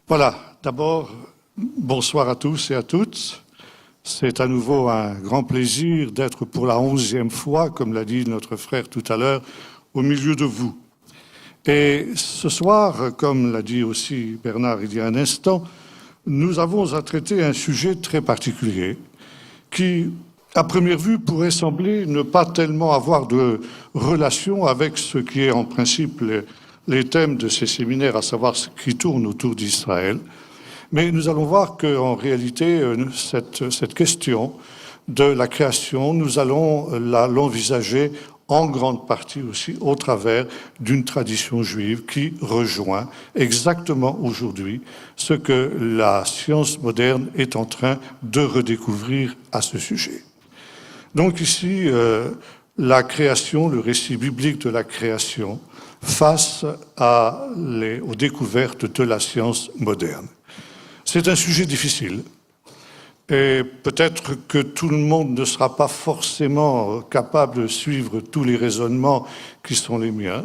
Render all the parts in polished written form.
Voilà, d'abord, bonsoir à tous et à toutes. C'est à nouveau un grand plaisir d'être pour la 11e fois, comme l'a dit notre frère tout à l'heure, au milieu de vous. Et ce soir, comme l'a dit aussi Bernard il y a un instant, nous avons à traiter un sujet très particulier qui, à première vue, pourrait sembler ne pas tellement avoir de relation avec ce qui est en principe les thèmes de ces séminaires, à savoir ce qui tourne autour d'Israël. Mais nous allons voir qu'en réalité, cette question de la création, nous allons l'envisager en grande partie aussi au travers d'une tradition juive qui rejoint exactement aujourd'hui ce que la science moderne est en train de redécouvrir à ce sujet. Donc ici, la création, le récit biblique de la création, face aux découvertes de la science moderne. C'est un sujet difficile et peut-être que tout le monde ne sera pas forcément capable de suivre tous les raisonnements qui sont les miens,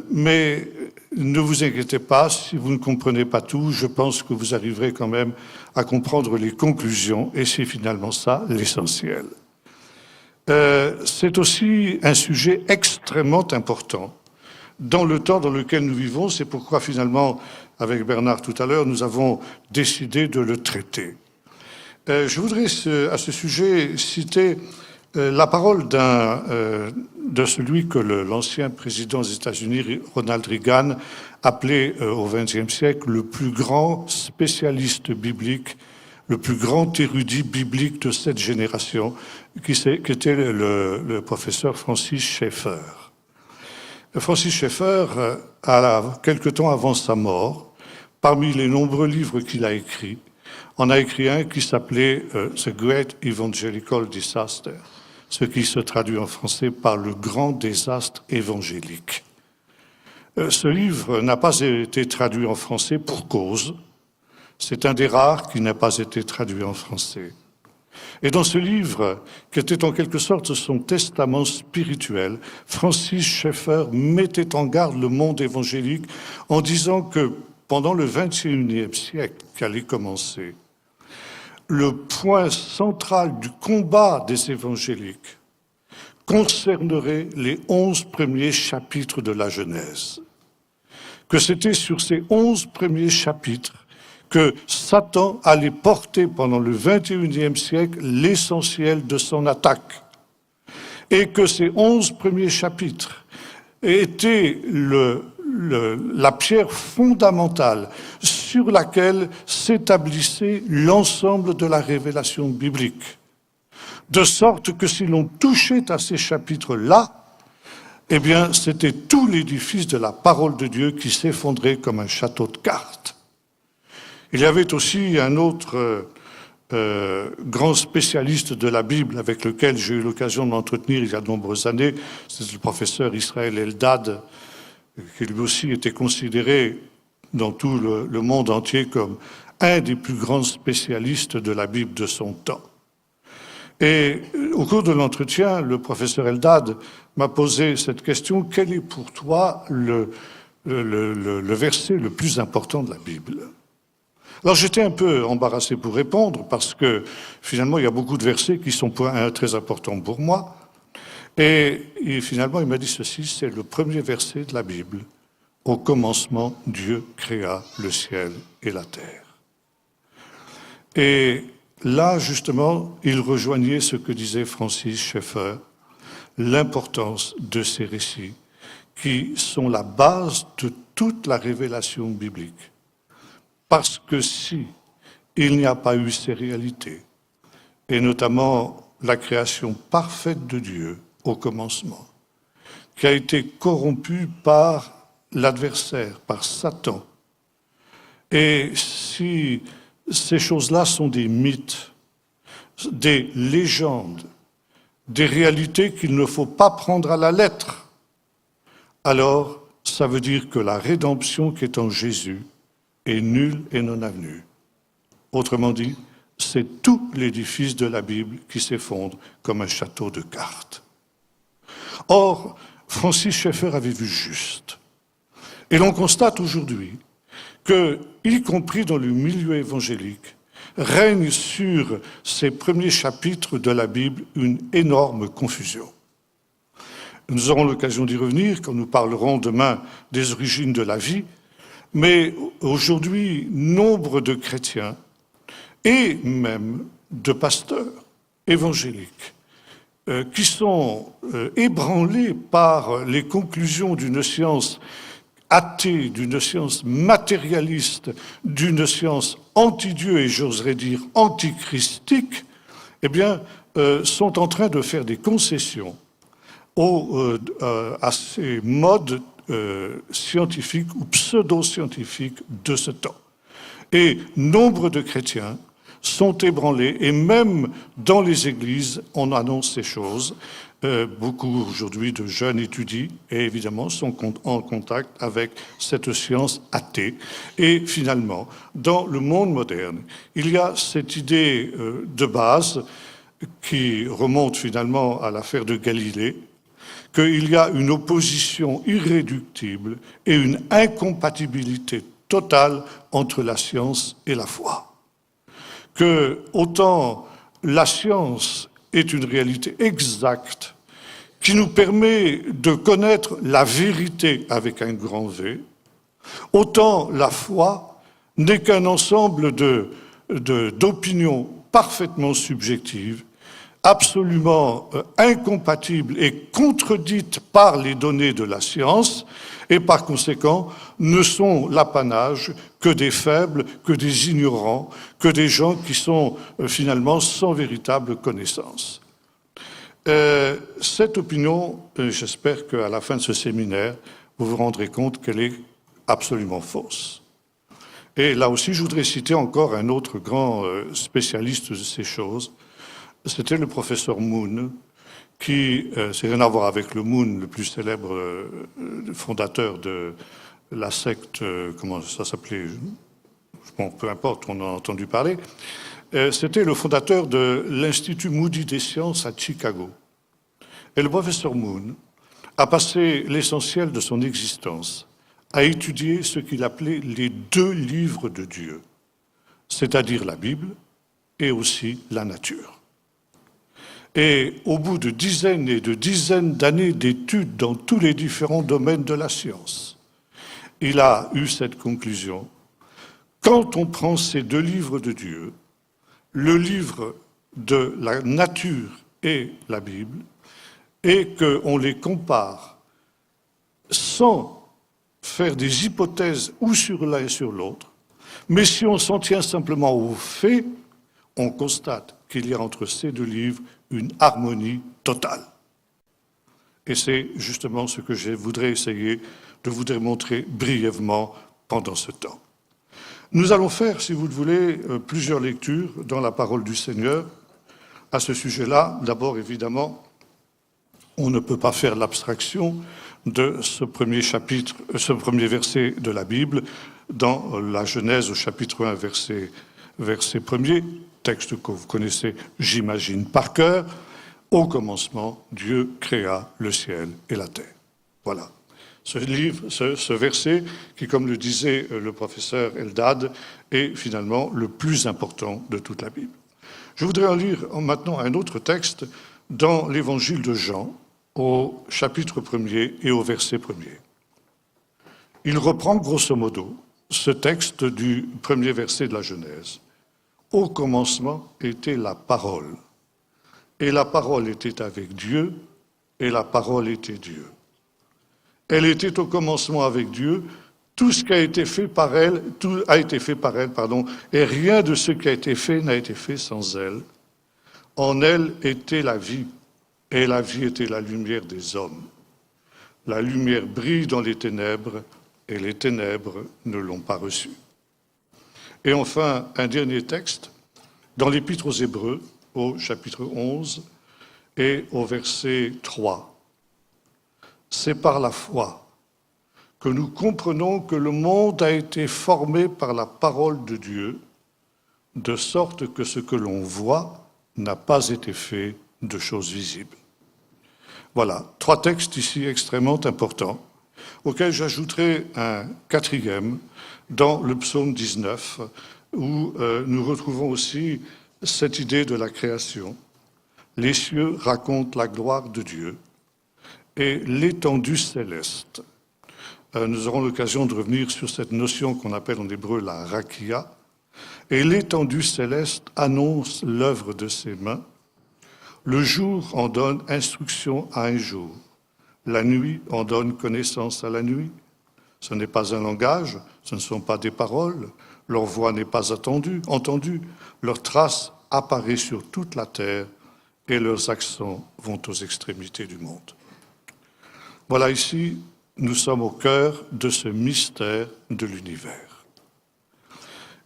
mais ne vous inquiétez pas, si vous ne comprenez pas tout, je pense que vous arriverez quand même à comprendre les conclusions et c'est finalement ça l'essentiel. C'est aussi un sujet extrêmement important dans le temps dans lequel nous vivons. C'est pourquoi finalement, avec Bernard tout à l'heure, nous avons décidé de le traiter. Je voudrais à ce sujet citer la parole de celui que l'ancien président des États-Unis, Ronald Reagan, appelait au XXe siècle le plus grand spécialiste biblique, le plus grand érudit biblique de cette génération, qui était le professeur Francis Schaeffer. Francis Schaeffer, quelque temps avant sa mort, parmi les nombreux livres qu'il a écrits, en a écrit un qui s'appelait The Great Evangelical Disaster, ce qui se traduit en français par le grand désastre évangélique. Ce livre n'a pas été traduit en français pour cause. C'est un des rares qui n'a pas été traduit en français. Et dans ce livre, qui était en quelque sorte son testament spirituel, Francis Schaeffer mettait en garde le monde évangélique en disant que pendant le XXIe siècle qu'allait commencer, le point central du combat des évangéliques concernerait les 11 premiers chapitres de la Genèse. Que c'était sur ces 11 premiers chapitres que Satan allait porter pendant le XXIe siècle l'essentiel de son attaque. Et que ces 11 premiers chapitres étaient la pierre fondamentale sur laquelle s'établissait l'ensemble de la révélation biblique. De sorte que si l'on touchait à ces chapitres-là, eh bien, c'était tout l'édifice de la parole de Dieu qui s'effondrait comme un château de cartes. Il y avait aussi un autre grand spécialiste de la Bible avec lequel j'ai eu l'occasion de m'entretenir il y a de nombreuses années, c'est le professeur Israël Eldad, qui lui aussi était considéré dans tout le monde entier comme un des plus grands spécialistes de la Bible de son temps. Et au cours de l'entretien, le professeur Eldad m'a posé cette question: quel est pour toi le verset le plus important de la Bible ? Alors j'étais un peu embarrassé pour répondre parce que finalement il y a beaucoup de versets qui sont très importants pour moi. Et finalement il m'a dit ceci: c'est le premier verset de la Bible. Au commencement, Dieu créa le ciel et la terre. Et là justement il rejoignait ce que disait Francis Schaeffer, l'importance de ces récits qui sont la base de toute la révélation biblique. Parce que si il n'y a pas eu ces réalités, et notamment la création parfaite de Dieu au commencement, qui a été corrompue par l'adversaire, par Satan, et si ces choses-là sont des mythes, des légendes, des réalités qu'il ne faut pas prendre à la lettre, alors ça veut dire que la rédemption qui est en Jésus est nulle et non avenue. Autrement dit, c'est tout l'édifice de la Bible qui s'effondre comme un château de cartes. Or, Francis Schaeffer avait vu juste. Et l'on constate aujourd'hui que, y compris dans le milieu évangélique, règne sur ces premiers chapitres de la Bible une énorme confusion. Nous aurons l'occasion d'y revenir quand nous parlerons demain des origines de la vie, mais aujourd'hui, nombre de chrétiens et même de pasteurs évangéliques qui sont ébranlés par les conclusions d'une science athée, d'une science matérialiste, d'une science anti-Dieu et j'oserais dire antichristique, eh bien, sont en train de faire des concessions à ces modes scientifiques ou pseudo-scientifiques de ce temps. Et nombre de chrétiens sont ébranlés, et même dans les églises, on annonce ces choses. Beaucoup aujourd'hui de jeunes étudient et évidemment sont en contact avec cette science athée. Et finalement, dans le monde moderne, il y a cette idée de base qui remonte finalement à l'affaire de Galilée, qu'il y a une opposition irréductible et une incompatibilité totale entre la science et la foi. Que autant la science est une réalité exacte qui nous permet de connaître la vérité avec un grand V, autant la foi n'est qu'un ensemble d'opinions parfaitement subjectives, absolument incompatibles et contredites par les données de la science, et par conséquent ne sont l'apanage que des faibles, que des ignorants, que des gens qui sont finalement sans véritable connaissance. Cette opinion, j'espère qu'à la fin de ce séminaire, vous vous rendrez compte qu'elle est absolument fausse. Et là aussi, je voudrais citer encore un autre grand spécialiste de ces choses. C'était le professeur Moon, qui, c'est rien à voir avec le Moon, le plus célèbre fondateur de la secte, comment ça s'appelait, bon, peu importe, on en a entendu parler. C'était le fondateur de l'Institut Moody des sciences à Chicago. Et le professeur Moon a passé l'essentiel de son existence à étudier ce qu'il appelait les deux livres de Dieu, c'est-à-dire la Bible et aussi la nature. Et au bout de dizaines et de dizaines d'années d'études dans tous les différents domaines de la science, il a eu cette conclusion. Quand on prend ces deux livres de Dieu, le livre de la nature et la Bible, et qu'on les compare sans faire des hypothèses ou sur l'un et sur l'autre, mais si on s'en tient simplement aux faits, on constate qu'il y a entre ces deux livres une harmonie totale. Et c'est justement ce que je voudrais essayer de vous démontrer brièvement pendant ce temps. Nous allons faire, si vous le voulez, plusieurs lectures dans la parole du Seigneur à ce sujet-là. D'abord, évidemment, on ne peut pas faire l'abstraction de ce premier chapitre, ce premier verset de la Bible dans la Genèse au chapitre 1, verset 1er, texte que vous connaissez, j'imagine, par cœur. Au commencement, Dieu créa le ciel et la terre. Voilà. Ce verset qui, comme le disait le professeur Eldad, est finalement le plus important de toute la Bible. Je voudrais en lire maintenant un autre texte dans l'évangile de Jean, au chapitre 1er et au verset 1er. Il reprend grosso modo ce texte du premier verset de la Genèse. Au commencement était la parole, et la parole était avec Dieu, et la parole était Dieu. Elle était au commencement avec Dieu, tout ce qui a été fait par elle, tout a été fait par elle, et rien de ce qui a été fait n'a été fait sans elle. En elle était la vie, et la vie était la lumière des hommes. La lumière brille dans les ténèbres, et les ténèbres ne l'ont pas reçue. Et enfin, un dernier texte, dans l'Épître aux Hébreux, au chapitre 11 et au verset 3. C'est par la foi que nous comprenons que le monde a été formé par la parole de Dieu, de sorte que ce que l'on voit n'a pas été fait de choses visibles. Voilà, 3 textes ici extrêmement importants, auxquels j'ajouterai un 4e dans le psaume 19, où nous retrouvons aussi cette idée de la création. Les cieux racontent la gloire de Dieu et l'étendue céleste. Nous aurons l'occasion de revenir sur cette notion qu'on appelle en hébreu la rakia. Et l'étendue céleste annonce l'œuvre de ses mains. Le jour en donne instruction à un jour. La nuit en donne connaissance à la nuit. Ce n'est pas un langage, ce ne sont pas des paroles. Leur voix n'est pas entendue. Leur trace apparaît sur toute la terre et leurs accents vont aux extrémités du monde. Voilà, ici, nous sommes au cœur de ce mystère de l'univers.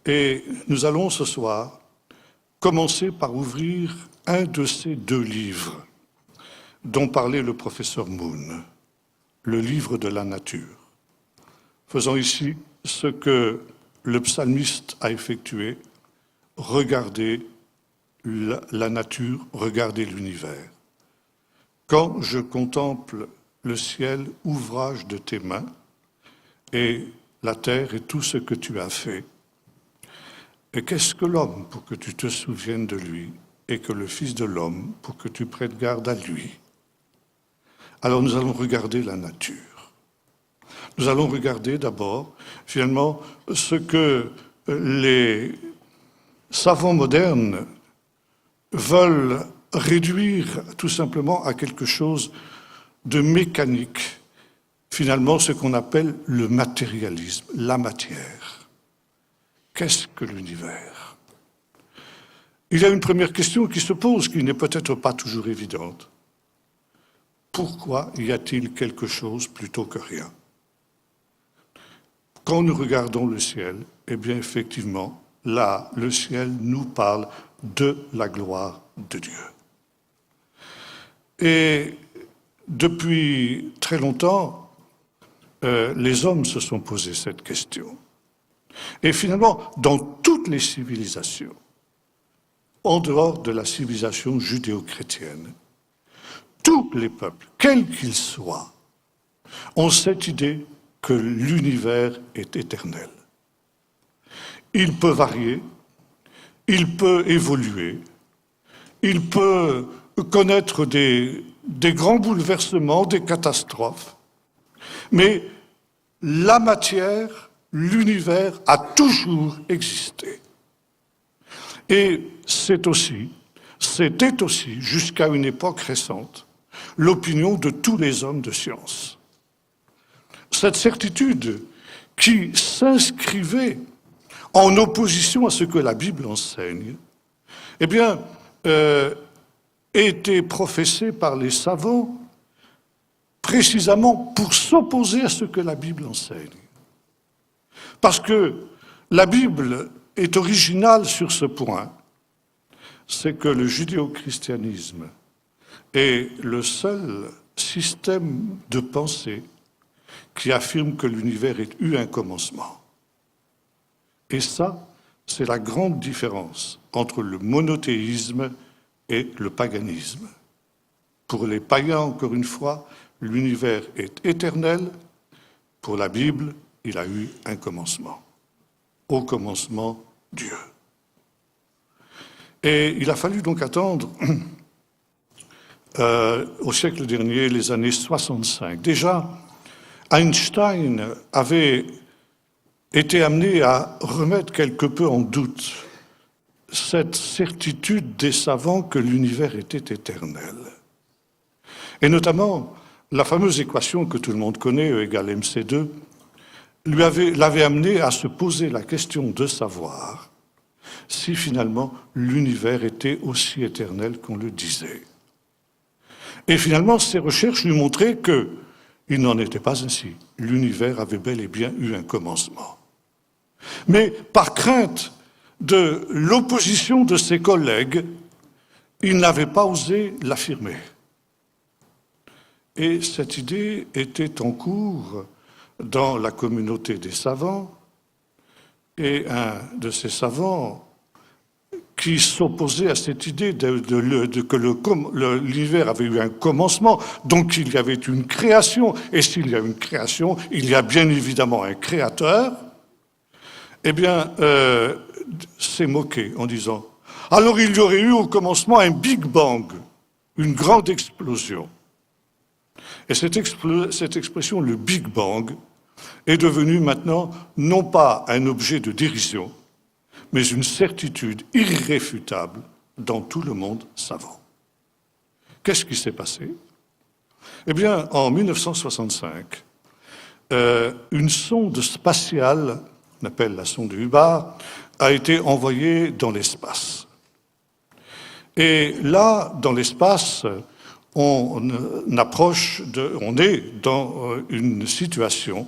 Et nous allons ce soir commencer par ouvrir un de ces deux livres dont parlait le professeur Moon, le livre de la nature. Faisons ici ce que le psalmiste a effectué, regarder la nature, regarder l'univers. Quand je contemple le ciel, ouvrage de tes mains, et la terre et tout ce que tu as fait, et qu'est-ce que l'homme pour que tu te souviennes de lui, et que le Fils de l'homme pour que tu prêtes garde à lui? Alors nous allons regarder la nature. Nous allons regarder d'abord, finalement, ce que les savants modernes veulent réduire tout simplement à quelque chose de mécanique, finalement ce qu'on appelle le matérialisme, la matière. Qu'est-ce que l'univers? Il y a une première question qui se pose, qui n'est peut-être pas toujours évidente. Pourquoi y a-t-il quelque chose plutôt que rien? Quand nous regardons le ciel, eh bien effectivement, là, le ciel nous parle de la gloire de Dieu. Et depuis très longtemps, les hommes se sont posé cette question. Et finalement, dans toutes les civilisations, en dehors de la civilisation judéo-chrétienne, tous les peuples, quels qu'ils soient, ont cette idée que l'univers est éternel. Il peut varier, il peut évoluer, il peut connaître des grands bouleversements, des catastrophes, mais la matière, l'univers a toujours existé. Et c'était aussi, jusqu'à une époque récente, l'opinion de tous les hommes de science. Cette certitude qui s'inscrivait en opposition à ce que la Bible enseigne, eh bien, était professée par les savants précisément pour s'opposer à ce que la Bible enseigne. Parce que la Bible est originale sur ce point, c'est que le judéo-christianisme est le seul système de pensée qui affirme que l'univers ait eu un commencement. Et ça, c'est la grande différence entre le monothéisme et le paganisme. Pour les païens, encore une fois, l'univers est éternel. Pour la Bible, il a eu un commencement. Au commencement, Dieu. Et il a fallu donc attendre au siècle dernier, les années 65. Déjà, Einstein avait été amené à remettre quelque peu en doute cette certitude des savants que l'univers était éternel. Et notamment, la fameuse équation que tout le monde connaît, E égale mc2, l'avait amené à se poser la question de savoir si finalement l'univers était aussi éternel qu'on le disait. Et finalement, ces recherches lui montraient qu'il n'en était pas ainsi. L'univers avait bel et bien eu un commencement. Mais par crainte de l'opposition de ses collègues, il n'avait pas osé l'affirmer. Et cette idée était en cours dans la communauté des savants, et un de ces savants qui s'opposait à cette idée que l'univers avait eu un commencement, donc il y avait une création, et s'il y a une création, il y a bien évidemment un créateur, eh bien, s'est moqué en disant « Alors il y aurait eu au commencement un Big Bang, une grande explosion. » Et cette expression, le Big Bang, est devenue maintenant non pas un objet de dérision, mais une certitude irréfutable dans tout le monde savant. Qu'est-ce qui s'est passé? Eh bien, en 1965, une sonde spatiale, on appelle la sonde Hubbard, a été envoyée dans l'espace. Et là, dans l'espace, on est dans une situation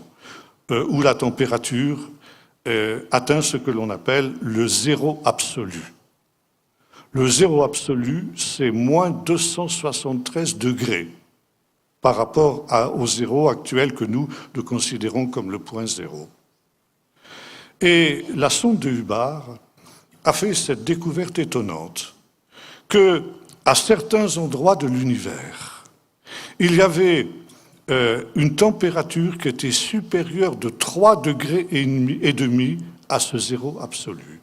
où la température atteint ce que l'on appelle le zéro absolu. Le zéro absolu, c'est moins 273 degrés par rapport au zéro actuel que nous considérons comme le point zéro. Et la sonde de Hubbard a fait cette découverte étonnante que, à certains endroits de l'univers, il y avait une température qui était supérieure de 3 degrés et demi à ce zéro absolu.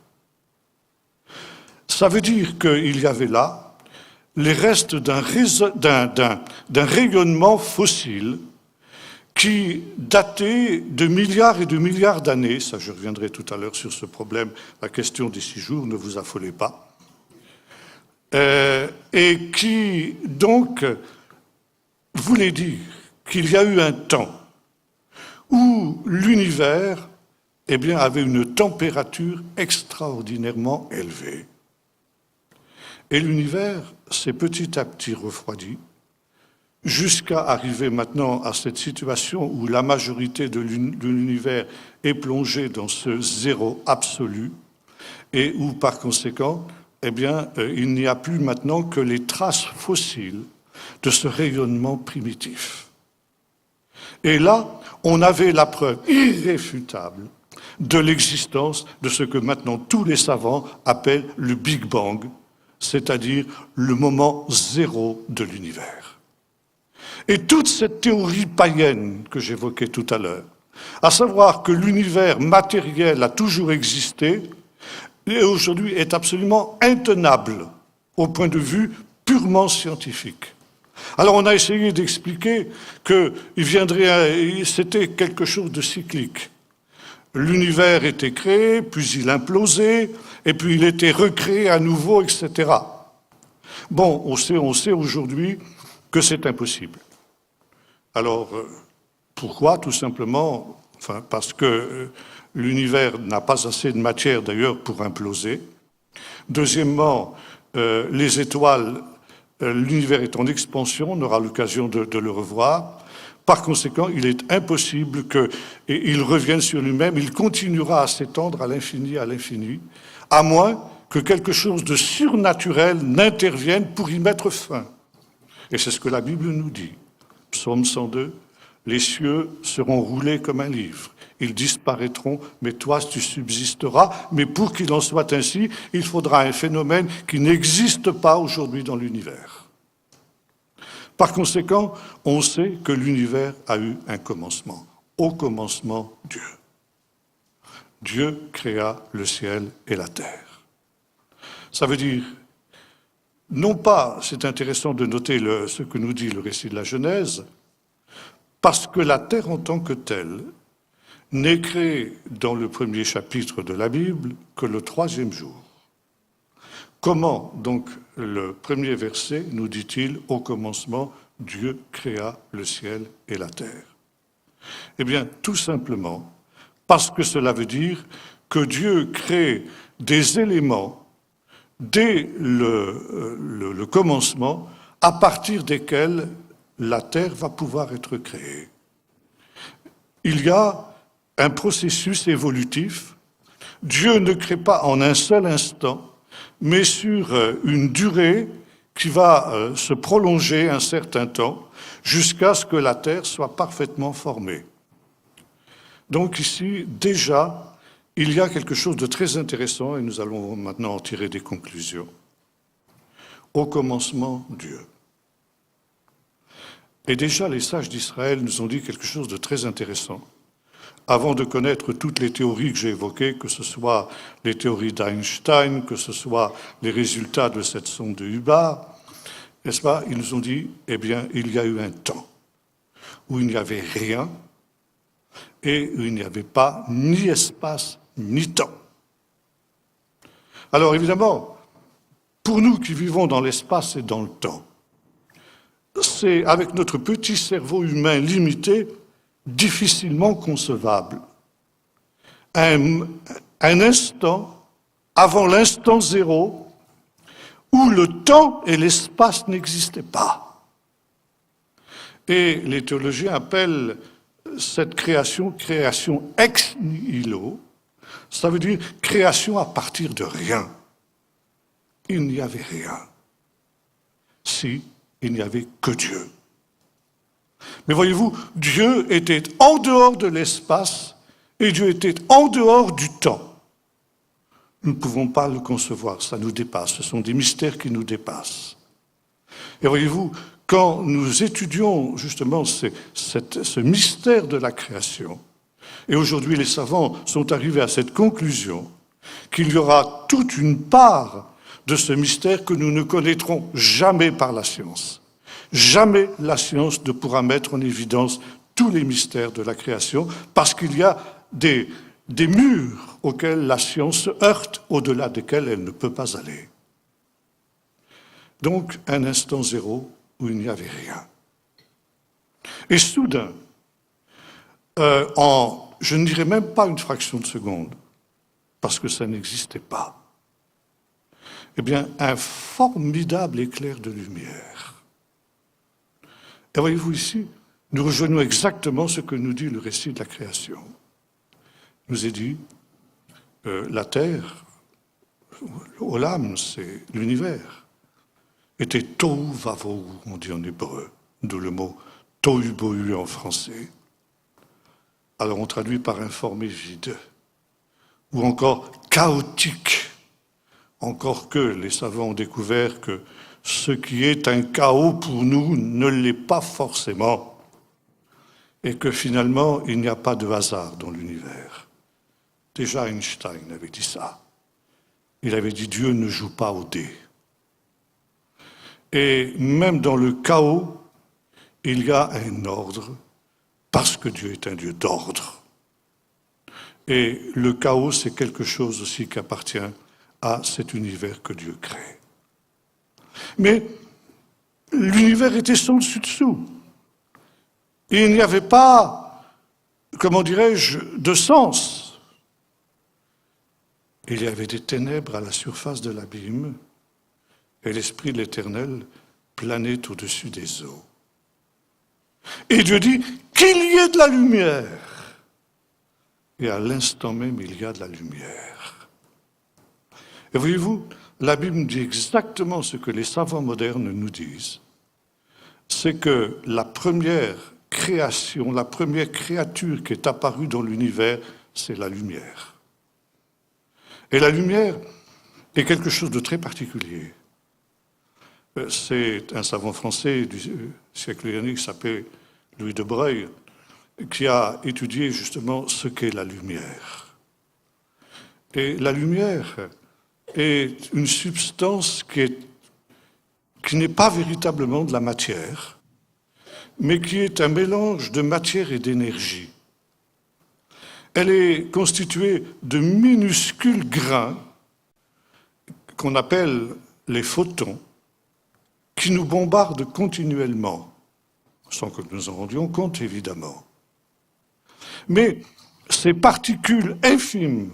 Ça veut dire qu'il y avait là les restes d'un rayonnement fossile qui datait de milliards et de milliards d'années. Ça, je reviendrai tout à l'heure sur ce problème, la question des 6 jours, ne vous affolez pas. Et qui, donc, voulait dire qu'il y a eu un temps où l'univers, eh bien, avait une température extraordinairement élevée. Et l'univers s'est petit à petit refroidi, jusqu'à arriver maintenant à cette situation où la majorité de l'univers est plongée dans ce zéro absolu, et où, par conséquent, eh bien, il n'y a plus maintenant que les traces fossiles de ce rayonnement primitif. Et là, on avait la preuve irréfutable de l'existence de ce que maintenant tous les savants appellent le Big Bang, c'est-à-dire le moment zéro de l'univers. Et toute cette théorie païenne que j'évoquais tout à l'heure, à savoir que l'univers matériel a toujours existé, et aujourd'hui est absolument intenable au point de vue purement scientifique. Alors on a essayé d'expliquer que c'était quelque chose de cyclique. L'univers était créé, puis il implosait, et puis il était recréé à nouveau, etc. Bon, on sait aujourd'hui que c'est impossible. Alors, pourquoi? Tout simplement, parce que l'univers n'a pas assez de matière, d'ailleurs, pour imploser. Deuxièmement, les étoiles, l'univers est en expansion, on aura l'occasion de le revoir. Par conséquent, il est impossible qu'il revienne sur lui-même, il continuera à s'étendre à l'infini, à moins que quelque chose de surnaturel n'intervienne pour y mettre fin. Et c'est ce que la Bible nous dit. Psaume 102, « Les cieux seront roulés comme un livre. Ils disparaîtront, mais toi, tu subsisteras. Mais pour qu'il en soit ainsi, il faudra un phénomène qui n'existe pas aujourd'hui dans l'univers. » Par conséquent, on sait que l'univers a eu un commencement. Au commencement, Dieu. Dieu créa le ciel et la terre. Ça veut dire, non pas, c'est intéressant de noter ce que nous dit le récit de la Genèse, parce que la terre en tant que telle n'est créée dans le premier chapitre de la Bible que le 3e jour. Comment, donc, le premier verset nous dit-il, au commencement, Dieu créa le ciel et la terre? Eh bien, tout simplement, parce que cela veut dire que Dieu crée des éléments dès le commencement, à partir desquels la terre va pouvoir être créée. Il y a un processus évolutif. Dieu ne crée pas en un seul instant, mais sur une durée qui va se prolonger un certain temps, jusqu'à ce que la terre soit parfaitement formée. Donc ici, déjà, il y a quelque chose de très intéressant, et nous allons maintenant en tirer des conclusions. Au commencement, Dieu. Et déjà, les sages d'Israël nous ont dit quelque chose de très intéressant. avant de connaître toutes les théories que j'ai évoquées, que ce soit les théories d'Einstein, que ce soit les résultats de cette sonde de Hubbard, n'est-ce pas? Ils nous ont dit, eh bien, il y a eu un temps où il n'y avait rien et où il n'y avait pas ni espace ni temps. Alors évidemment, pour nous qui vivons dans l'espace et dans le temps, c'est avec notre petit cerveau humain limité, difficilement concevable. Un instant avant l'instant zéro, où le temps et l'espace n'existaient pas. Et les théologiens appellent cette création ex nihilo, ça veut dire création à partir de rien. Il n'y avait rien. Si, il n'y avait que Dieu. Mais voyez-vous, Dieu était en dehors de l'espace et Dieu était en dehors du temps. Nous ne pouvons pas le concevoir, ça nous dépasse, ce sont des mystères qui nous dépassent. Et voyez-vous, quand nous étudions justement ce mystère de la création, et aujourd'hui les savants sont arrivés à cette conclusion, qu'il y aura toute une part de ce mystère que nous ne connaîtrons jamais par la science. Jamais la science ne pourra mettre en évidence tous les mystères de la création, parce qu'il y a des murs auxquels la science se heurte, au-delà desquels elle ne peut pas aller. Donc, un instant zéro où il n'y avait rien. Et soudain, je ne dirais même pas une fraction de seconde, parce que ça n'existait pas, eh bien, un formidable éclair de lumière. Et voyez-vous ici, nous rejoignons exactement ce que nous dit le récit de la création. Il nous est dit, la Terre, Olam, c'est l'univers, était tohu vavohu, on dit en hébreu, d'où le mot tohu bohu en français. Alors on traduit par informé vide, ou encore chaotique, encore que les savants ont découvert que ce qui est un chaos pour nous ne l'est pas forcément, et que finalement il n'y a pas de hasard dans l'univers. Déjà Einstein avait dit ça. Il avait dit Dieu ne joue pas au dé. Et même dans le chaos, il y a un ordre, parce que Dieu est un Dieu d'ordre. Et le chaos, c'est quelque chose aussi qui appartient à cet univers que Dieu crée. Mais l'univers était sans dessus-dessous. Et il n'y avait pas, comment dirais-je, de sens. Il y avait des ténèbres à la surface de l'abîme et l'Esprit de l'Éternel planait au-dessus des eaux. Et Dieu dit qu'il y ait de la lumière. Et à l'instant même, il y a de la lumière. Et voyez-vous, la Bible nous dit exactement ce que les savants modernes nous disent. C'est que la première création, la première créature qui est apparue dans l'univers, c'est la lumière. Et la lumière est quelque chose de très particulier. C'est un savant français du siècle dernier qui s'appelait Louis de Broglie, qui a étudié justement ce qu'est la lumière. Et la lumière est une substance qui n'est pas véritablement de la matière, mais qui est un mélange de matière et d'énergie. Elle est constituée de minuscules grains qu'on appelle les photons, qui nous bombardent continuellement, sans que nous nous en rendions compte, évidemment. Mais ces particules infimes,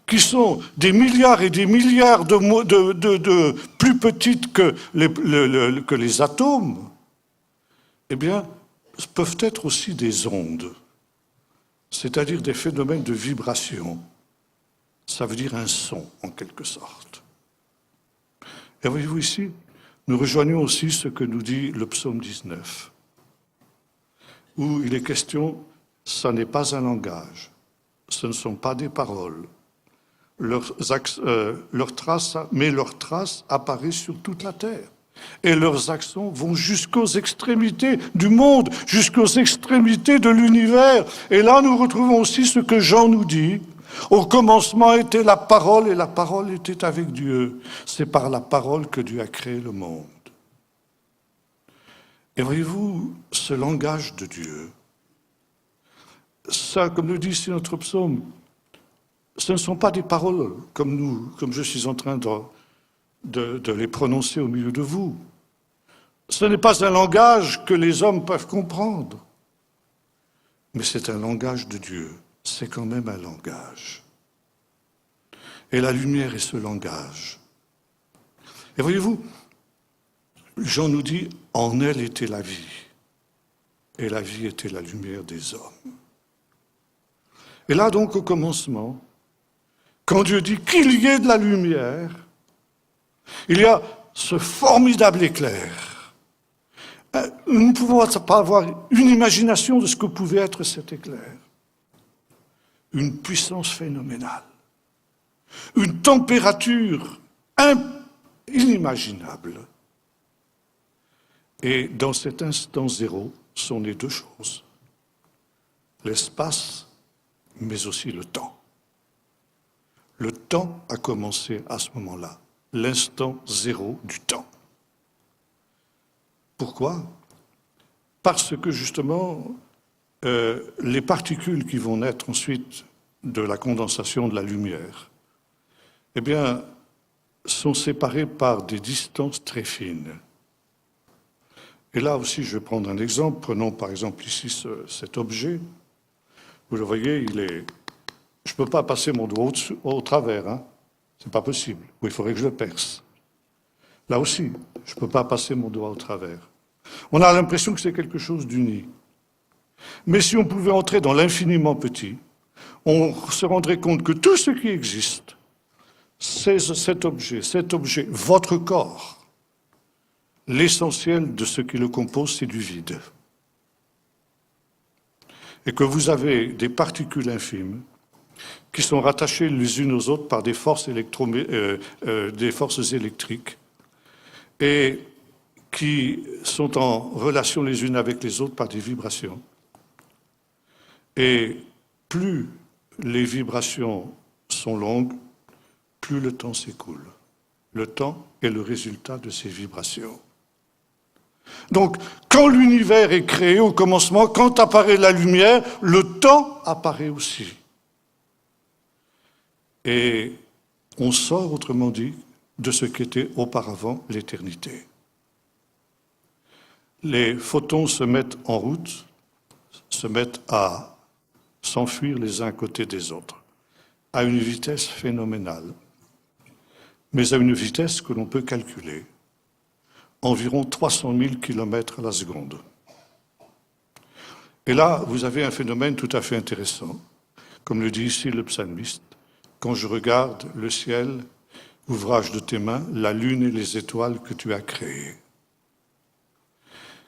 qui sont des milliards et des milliards de plus petites que les atomes, eh bien, peuvent être aussi des ondes, c'est-à-dire des phénomènes de vibration. Ça veut dire un son, en quelque sorte. Et voyez-vous ici, nous rejoignons aussi ce que nous dit le psaume 19, où il est question, ce n'est pas un langage, ce ne sont pas des paroles, leurs traces apparaissent sur toute la terre. Et leurs actions vont jusqu'aux extrémités du monde, jusqu'aux extrémités de l'univers. Et là, nous retrouvons aussi ce que Jean nous dit. Au commencement était la parole, et la parole était avec Dieu. C'est par la parole que Dieu a créé le monde. Et voyez-vous, ce langage de Dieu, ça, comme le dit ici notre psaume, ce ne sont pas des paroles comme je suis en train de les prononcer au milieu de vous. Ce n'est pas un langage que les hommes peuvent comprendre, mais c'est un langage de Dieu. C'est quand même un langage. Et la lumière est ce langage. Et voyez-vous, Jean nous dit, en elle était la vie, et la vie était la lumière des hommes. Et là donc au commencement, quand Dieu dit qu'il y ait de la lumière, il y a ce formidable éclair. Nous ne pouvons pas avoir une imagination de ce que pouvait être cet éclair. Une puissance phénoménale, une température inimaginable. Et dans cet instant zéro sont les deux choses, l'espace, mais aussi le temps. Le temps a commencé à ce moment-là, l'instant zéro du temps. Pourquoi? Parce que justement, les particules qui vont naître ensuite de la condensation de la lumière, eh bien, sont séparées par des distances très fines. Et là aussi, je vais prendre un exemple. Prenons par exemple ici cet objet. Vous le voyez, je ne peux pas passer mon doigt au travers, hein. C'est pas possible. Ou il faudrait que je le perce. Là aussi, je ne peux pas passer mon doigt au travers. On a l'impression que c'est quelque chose d'uni. Mais si on pouvait entrer dans l'infiniment petit, on se rendrait compte que tout ce qui existe, c'est cet objet, votre corps. L'essentiel de ce qui le compose, c'est du vide. Et que vous avez des particules infimes qui sont rattachées les unes aux autres par des forces électriques et qui sont en relation les unes avec les autres par des vibrations. Et plus les vibrations sont longues, plus le temps s'écoule. Le temps est le résultat de ces vibrations. Donc, quand l'univers est créé au commencement, quand apparaît la lumière, le temps apparaît aussi. Et on sort, autrement dit, de ce qu'était auparavant l'éternité. Les photons se mettent en route, se mettent à s'enfuir les uns à côté des autres, à une vitesse phénoménale, mais à une vitesse que l'on peut calculer, environ 300 000 km à la seconde. Et là, vous avez un phénomène tout à fait intéressant, comme le dit ici le psalmiste. Quand je regarde le ciel, ouvrage de tes mains, la lune et les étoiles que tu as créées.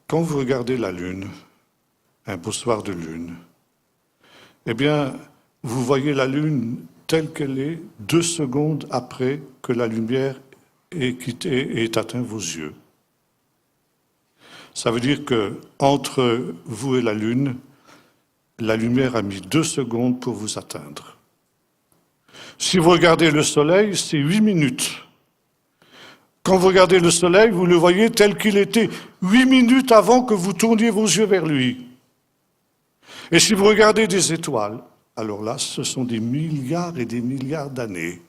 Quand vous regardez la lune, un beau soir de lune, eh bien, vous voyez la lune telle qu'elle est 2 secondes après que la lumière ait quitté et ait atteint vos yeux. Ça veut dire que entre vous et la lumière a mis 2 secondes pour vous atteindre. Si vous regardez le soleil, c'est 8 minutes. Quand vous regardez le soleil, vous le voyez tel qu'il était 8 minutes avant que vous tourniez vos yeux vers lui. Et si vous regardez des étoiles, alors là, ce sont des milliards et des milliards d'années.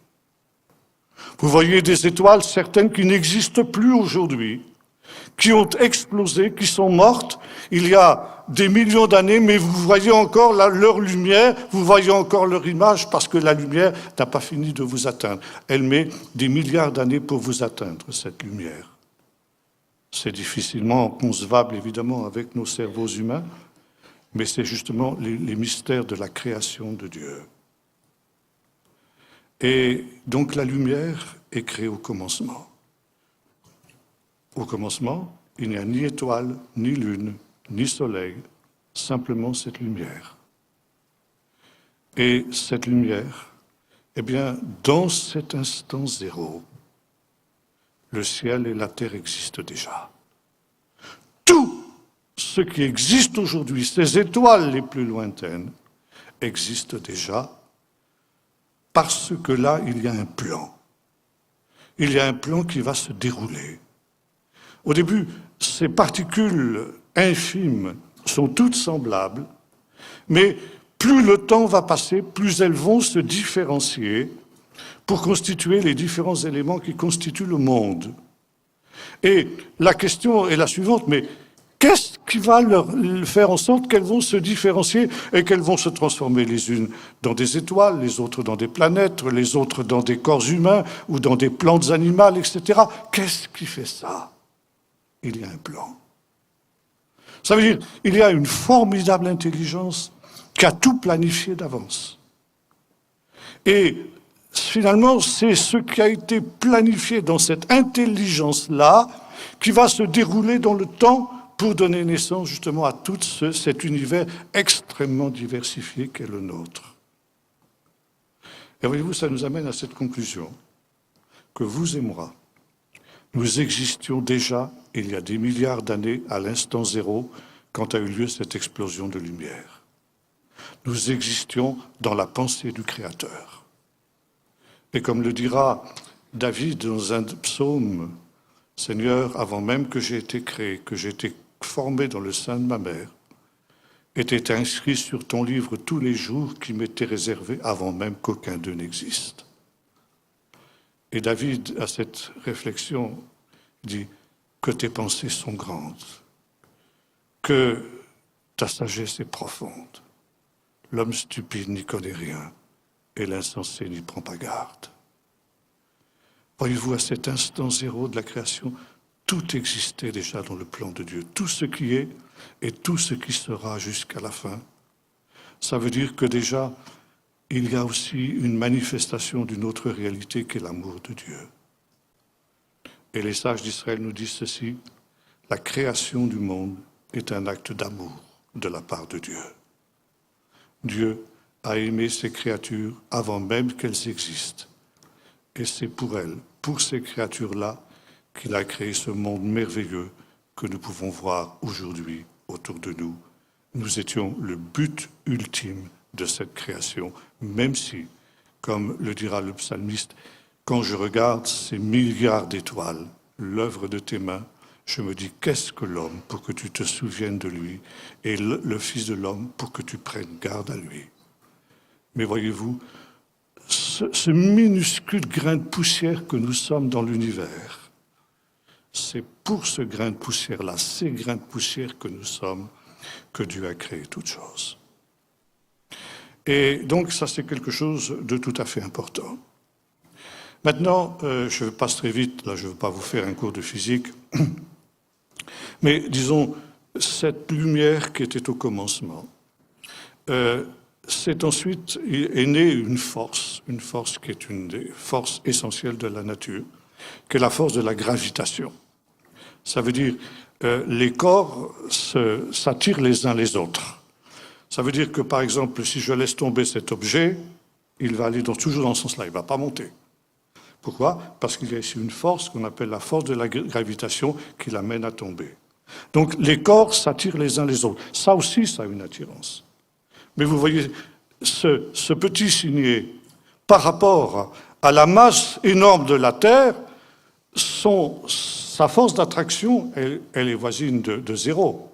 Vous voyez des étoiles, certaines qui n'existent plus aujourd'hui, qui ont explosé, qui sont mortes il y a des millions d'années, mais vous voyez encore leur lumière, vous voyez encore leur image, parce que la lumière n'a pas fini de vous atteindre. Elle met des milliards d'années pour vous atteindre, cette lumière. C'est difficilement concevable, évidemment, avec nos cerveaux humains, mais c'est justement les mystères de la création de Dieu. Et donc la lumière est créée au commencement. Au commencement, il n'y a ni étoile, ni lune, ni soleil, simplement cette lumière. Et cette lumière, eh bien, dans cet instant zéro, le ciel et la terre existent déjà. Tout ce qui existe aujourd'hui, ces étoiles les plus lointaines, existent déjà parce que là, il y a un plan. Il y a un plan qui va se dérouler. Au début, ces particules infimes sont toutes semblables, mais plus le temps va passer, plus elles vont se différencier pour constituer les différents éléments qui constituent le monde. Et la question est la suivante, mais qu'est-ce qui va leur faire en sorte qu'elles vont se différencier et qu'elles vont se transformer les unes dans des étoiles, les autres dans des planètes, les autres dans des corps humains ou dans des plantes animales, etc. Qu'est-ce qui fait ça? Il y a un plan. Ça veut dire qu'il y a une formidable intelligence qui a tout planifié d'avance. Et finalement, c'est ce qui a été planifié dans cette intelligence-là qui va se dérouler dans le temps pour donner naissance justement à tout cet univers extrêmement diversifié qu'est le nôtre. Et voyez-vous, ça nous amène à cette conclusion, que vous et moi, nous existions déjà il y a des milliards d'années à l'instant zéro quand a eu lieu cette explosion de lumière. Nous existions dans la pensée du Créateur. Et comme le dira David dans un psaume, « Seigneur, avant même que j'ai été créé, que j'ai été formé dans le sein de ma mère, était inscrit sur ton livre tous les jours qui m'étaient réservés avant même qu'aucun d'eux n'existe. » Et David, à cette réflexion, dit que tes pensées sont grandes, que ta sagesse est profonde. L'homme stupide n'y connaît rien et l'insensé n'y prend pas garde. Voyez-vous, à cet instant zéro de la création, tout existait déjà dans le plan de Dieu. Tout ce qui est et tout ce qui sera jusqu'à la fin. Ça veut dire que déjà, il y a aussi une manifestation d'une autre réalité qui est l'amour de Dieu. Et les sages d'Israël nous disent ceci, la création du monde est un acte d'amour de la part de Dieu. Dieu a aimé ses créatures avant même qu'elles existent. Et c'est pour elles, pour ces créatures-là, qu'il a créé ce monde merveilleux que nous pouvons voir aujourd'hui autour de nous. Nous étions le but ultime de cette création, même si, comme le dira le psalmiste, quand je regarde ces milliards d'étoiles, l'œuvre de tes mains, je me dis, qu'est-ce que l'homme pour que tu te souviennes de lui, et le Fils de l'homme pour que tu prennes garde à lui. Mais voyez-vous, ce minuscule grain de poussière que nous sommes dans l'univers, c'est pour ce grain de poussière-là, ces grains de poussière que nous sommes, que Dieu a créé toutes choses. Et donc, ça, c'est quelque chose de tout à fait important. Maintenant, je passe très vite, là, je ne veux pas vous faire un cours de physique, mais disons, cette lumière qui était au commencement, c'est ensuite est née une force qui est une des forces essentielles de la nature, qui est la force de la gravitation. Ça veut dire les corps s'attirent les uns les autres. Ça veut dire que, par exemple, si je laisse tomber cet objet, il va aller toujours dans ce sens-là, il ne va pas monter. Pourquoi? Parce qu'il y a ici une force qu'on appelle la force de la gravitation qui l'amène à tomber. Donc les corps s'attirent les uns les autres. Ça aussi, ça a une attirance. Mais vous voyez, ce petit signet, par rapport à la masse énorme de la Terre, sa force d'attraction, elle est voisine de zéro.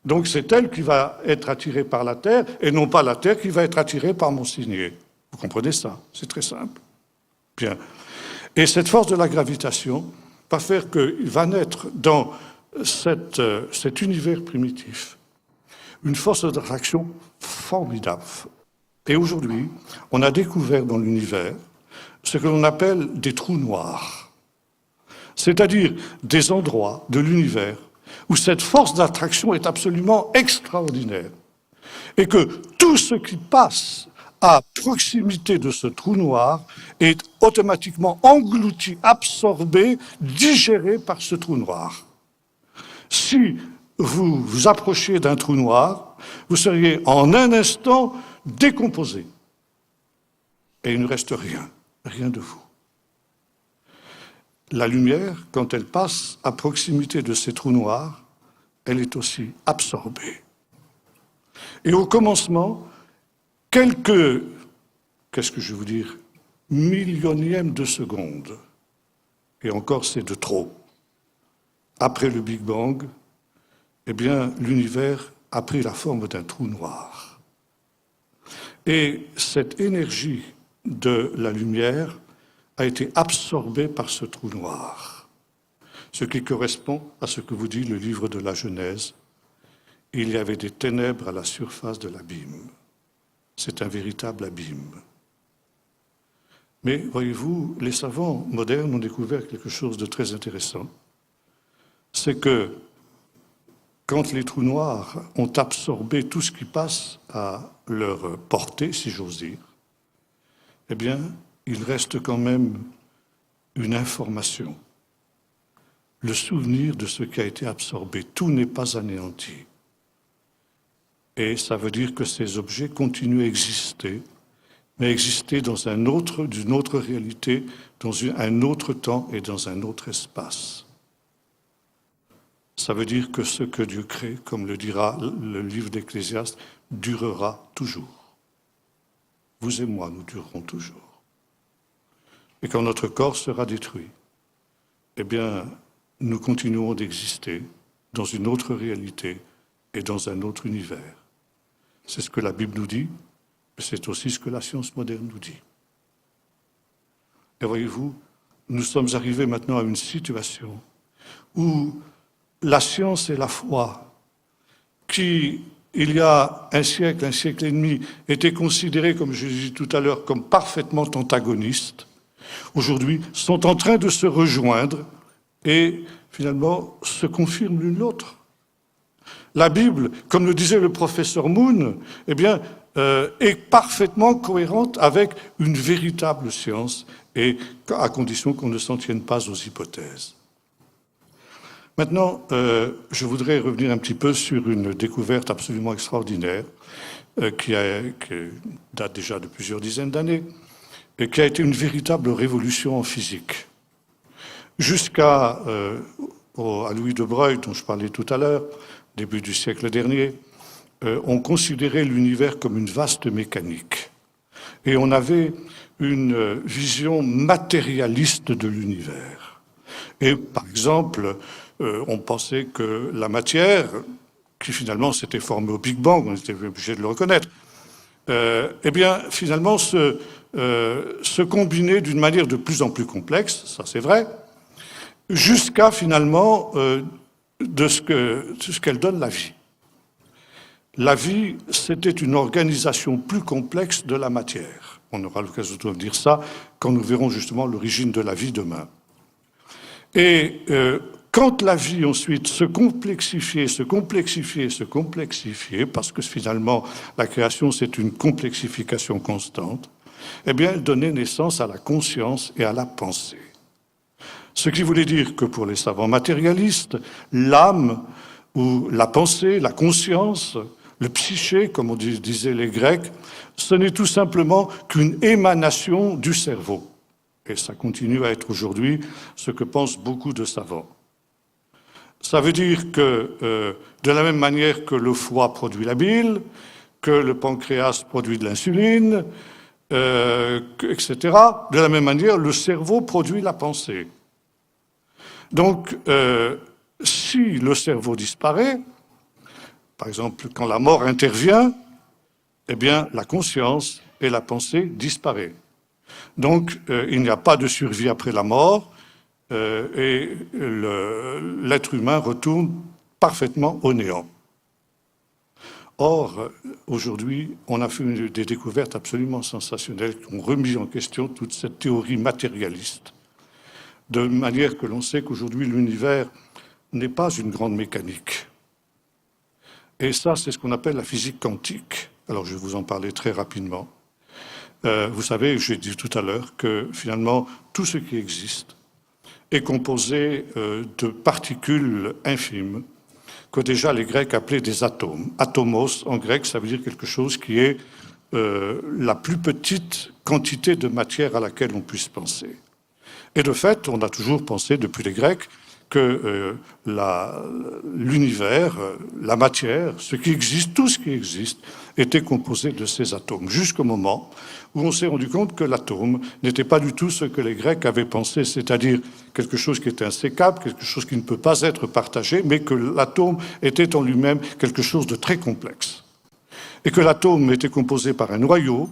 Donc c'est elle qui va être attirée par la Terre, et non pas la Terre qui va être attirée par mon signet. Vous comprenez ça? C'est très simple. Bien. Et cette force de la gravitation va faire qu'il va naître dans cet univers primitif une force d'attraction formidable. Et aujourd'hui, on a découvert dans l'univers ce que l'on appelle des trous noirs, c'est-à-dire des endroits de l'univers où cette force d'attraction est absolument extraordinaire et que tout ce qui passe à proximité de ce trou noir est automatiquement englouti, absorbé, digéré par ce trou noir. Si vous vous approchiez d'un trou noir, vous seriez en un instant décomposé. Et il ne reste rien, rien de vous. la lumière, quand elle passe à proximité de ces trous noirs, elle est aussi absorbée. Et au commencement, qu'est-ce que je vais vous dire, millionièmes de seconde, et encore c'est de trop, après le Big Bang, eh bien, l'univers a pris la forme d'un trou noir. Et cette énergie de la lumière a été absorbée par ce trou noir, ce qui correspond à ce que vous dit le livre de la Genèse. Il y avait des ténèbres à la surface de l'abîme. C'est un véritable abîme. Mais voyez-vous, les savants modernes ont découvert quelque chose de très intéressant. C'est que quand les trous noirs ont absorbé tout ce qui passe à leur portée, si j'ose dire, eh bien, il reste quand même une information, le souvenir de ce qui a été absorbé. Tout n'est pas anéanti. Et ça veut dire que ces objets continuent à exister, mais exister dans d'une autre réalité, dans un autre temps et dans un autre espace. Ça veut dire que ce que Dieu crée, comme le dira le livre d'Ecclésiaste, durera toujours. Vous et moi, nous durerons toujours. Et quand notre corps sera détruit, eh bien, nous continuerons d'exister dans une autre réalité et dans un autre univers. C'est ce que la Bible nous dit, mais c'est aussi ce que la science moderne nous dit. Et voyez-vous, nous sommes arrivés maintenant à une situation où la science et la foi, qui, il y a un siècle et demi, étaient considérées, comme je l'ai dit tout à l'heure, comme parfaitement antagonistes, aujourd'hui sont en train de se rejoindre et finalement se confirment l'une l'autre. La Bible, comme le disait le professeur Moon, eh bien, est parfaitement cohérente avec une véritable science, et à condition qu'on ne s'en tienne pas aux hypothèses. Maintenant, je voudrais revenir un petit peu sur une découverte absolument extraordinaire qui date déjà de plusieurs dizaines d'années et qui a été une véritable révolution en physique. Jusqu'à Louis de Broglie, dont je parlais tout à l'heure, début du siècle dernier, on considérait l'univers comme une vaste mécanique. Et on avait une vision matérialiste de l'univers. Et par exemple, on pensait que la matière, qui finalement s'était formée au Big Bang, on était obligé de le reconnaître, eh bien, finalement, se combinait d'une manière de plus en plus complexe, ça c'est vrai, jusqu'à finalement de ce qu'elle donne la vie. La vie, c'était une organisation plus complexe de la matière. On aura l'occasion de dire ça quand nous verrons justement l'origine de la vie demain. Et quand la vie ensuite se complexifiait, parce que finalement la création c'est une complexification constante, eh bien elle donnait naissance à la conscience et à la pensée. Ce qui voulait dire que pour les savants matérialistes, l'âme ou la pensée, la conscience, le psyché, comme on disaient les Grecs, ce n'est tout simplement qu'une émanation du cerveau. Et ça continue à être aujourd'hui ce que pensent beaucoup de savants. Ça veut dire que, de la même manière que le foie produit la bile, que le pancréas produit de l'insuline, etc., de la même manière, le cerveau produit la pensée. Donc, si le cerveau disparaît, par exemple, quand la mort intervient, eh bien, la conscience et la pensée disparaissent. Donc, il n'y a pas de survie après la mort et l'être humain retourne parfaitement au néant. Or, aujourd'hui, on a fait des découvertes absolument sensationnelles qui ont remis en question toute cette théorie matérialiste, de manière que l'on sait qu'aujourd'hui, l'univers n'est pas une grande mécanique. Et ça, c'est ce qu'on appelle la physique quantique. Alors, je vais vous en parler très rapidement. Vous savez, j'ai dit tout à l'heure que finalement, tout ce qui existe est composé de particules infimes que déjà les Grecs appelaient des atomes. Atomos, en grec, ça veut dire quelque chose qui est la plus petite quantité de matière à laquelle on puisse penser. Et de fait, on a toujours pensé, depuis les Grecs, que l'univers, la matière, ce qui existe, tout ce qui existe, était composé de ces atomes, jusqu'au moment où on s'est rendu compte que l'atome n'était pas du tout ce que les Grecs avaient pensé, c'est-à-dire quelque chose qui est insécable, quelque chose qui ne peut pas être partagé, mais que l'atome était en lui-même quelque chose de très complexe. Et que l'atome était composé par un noyau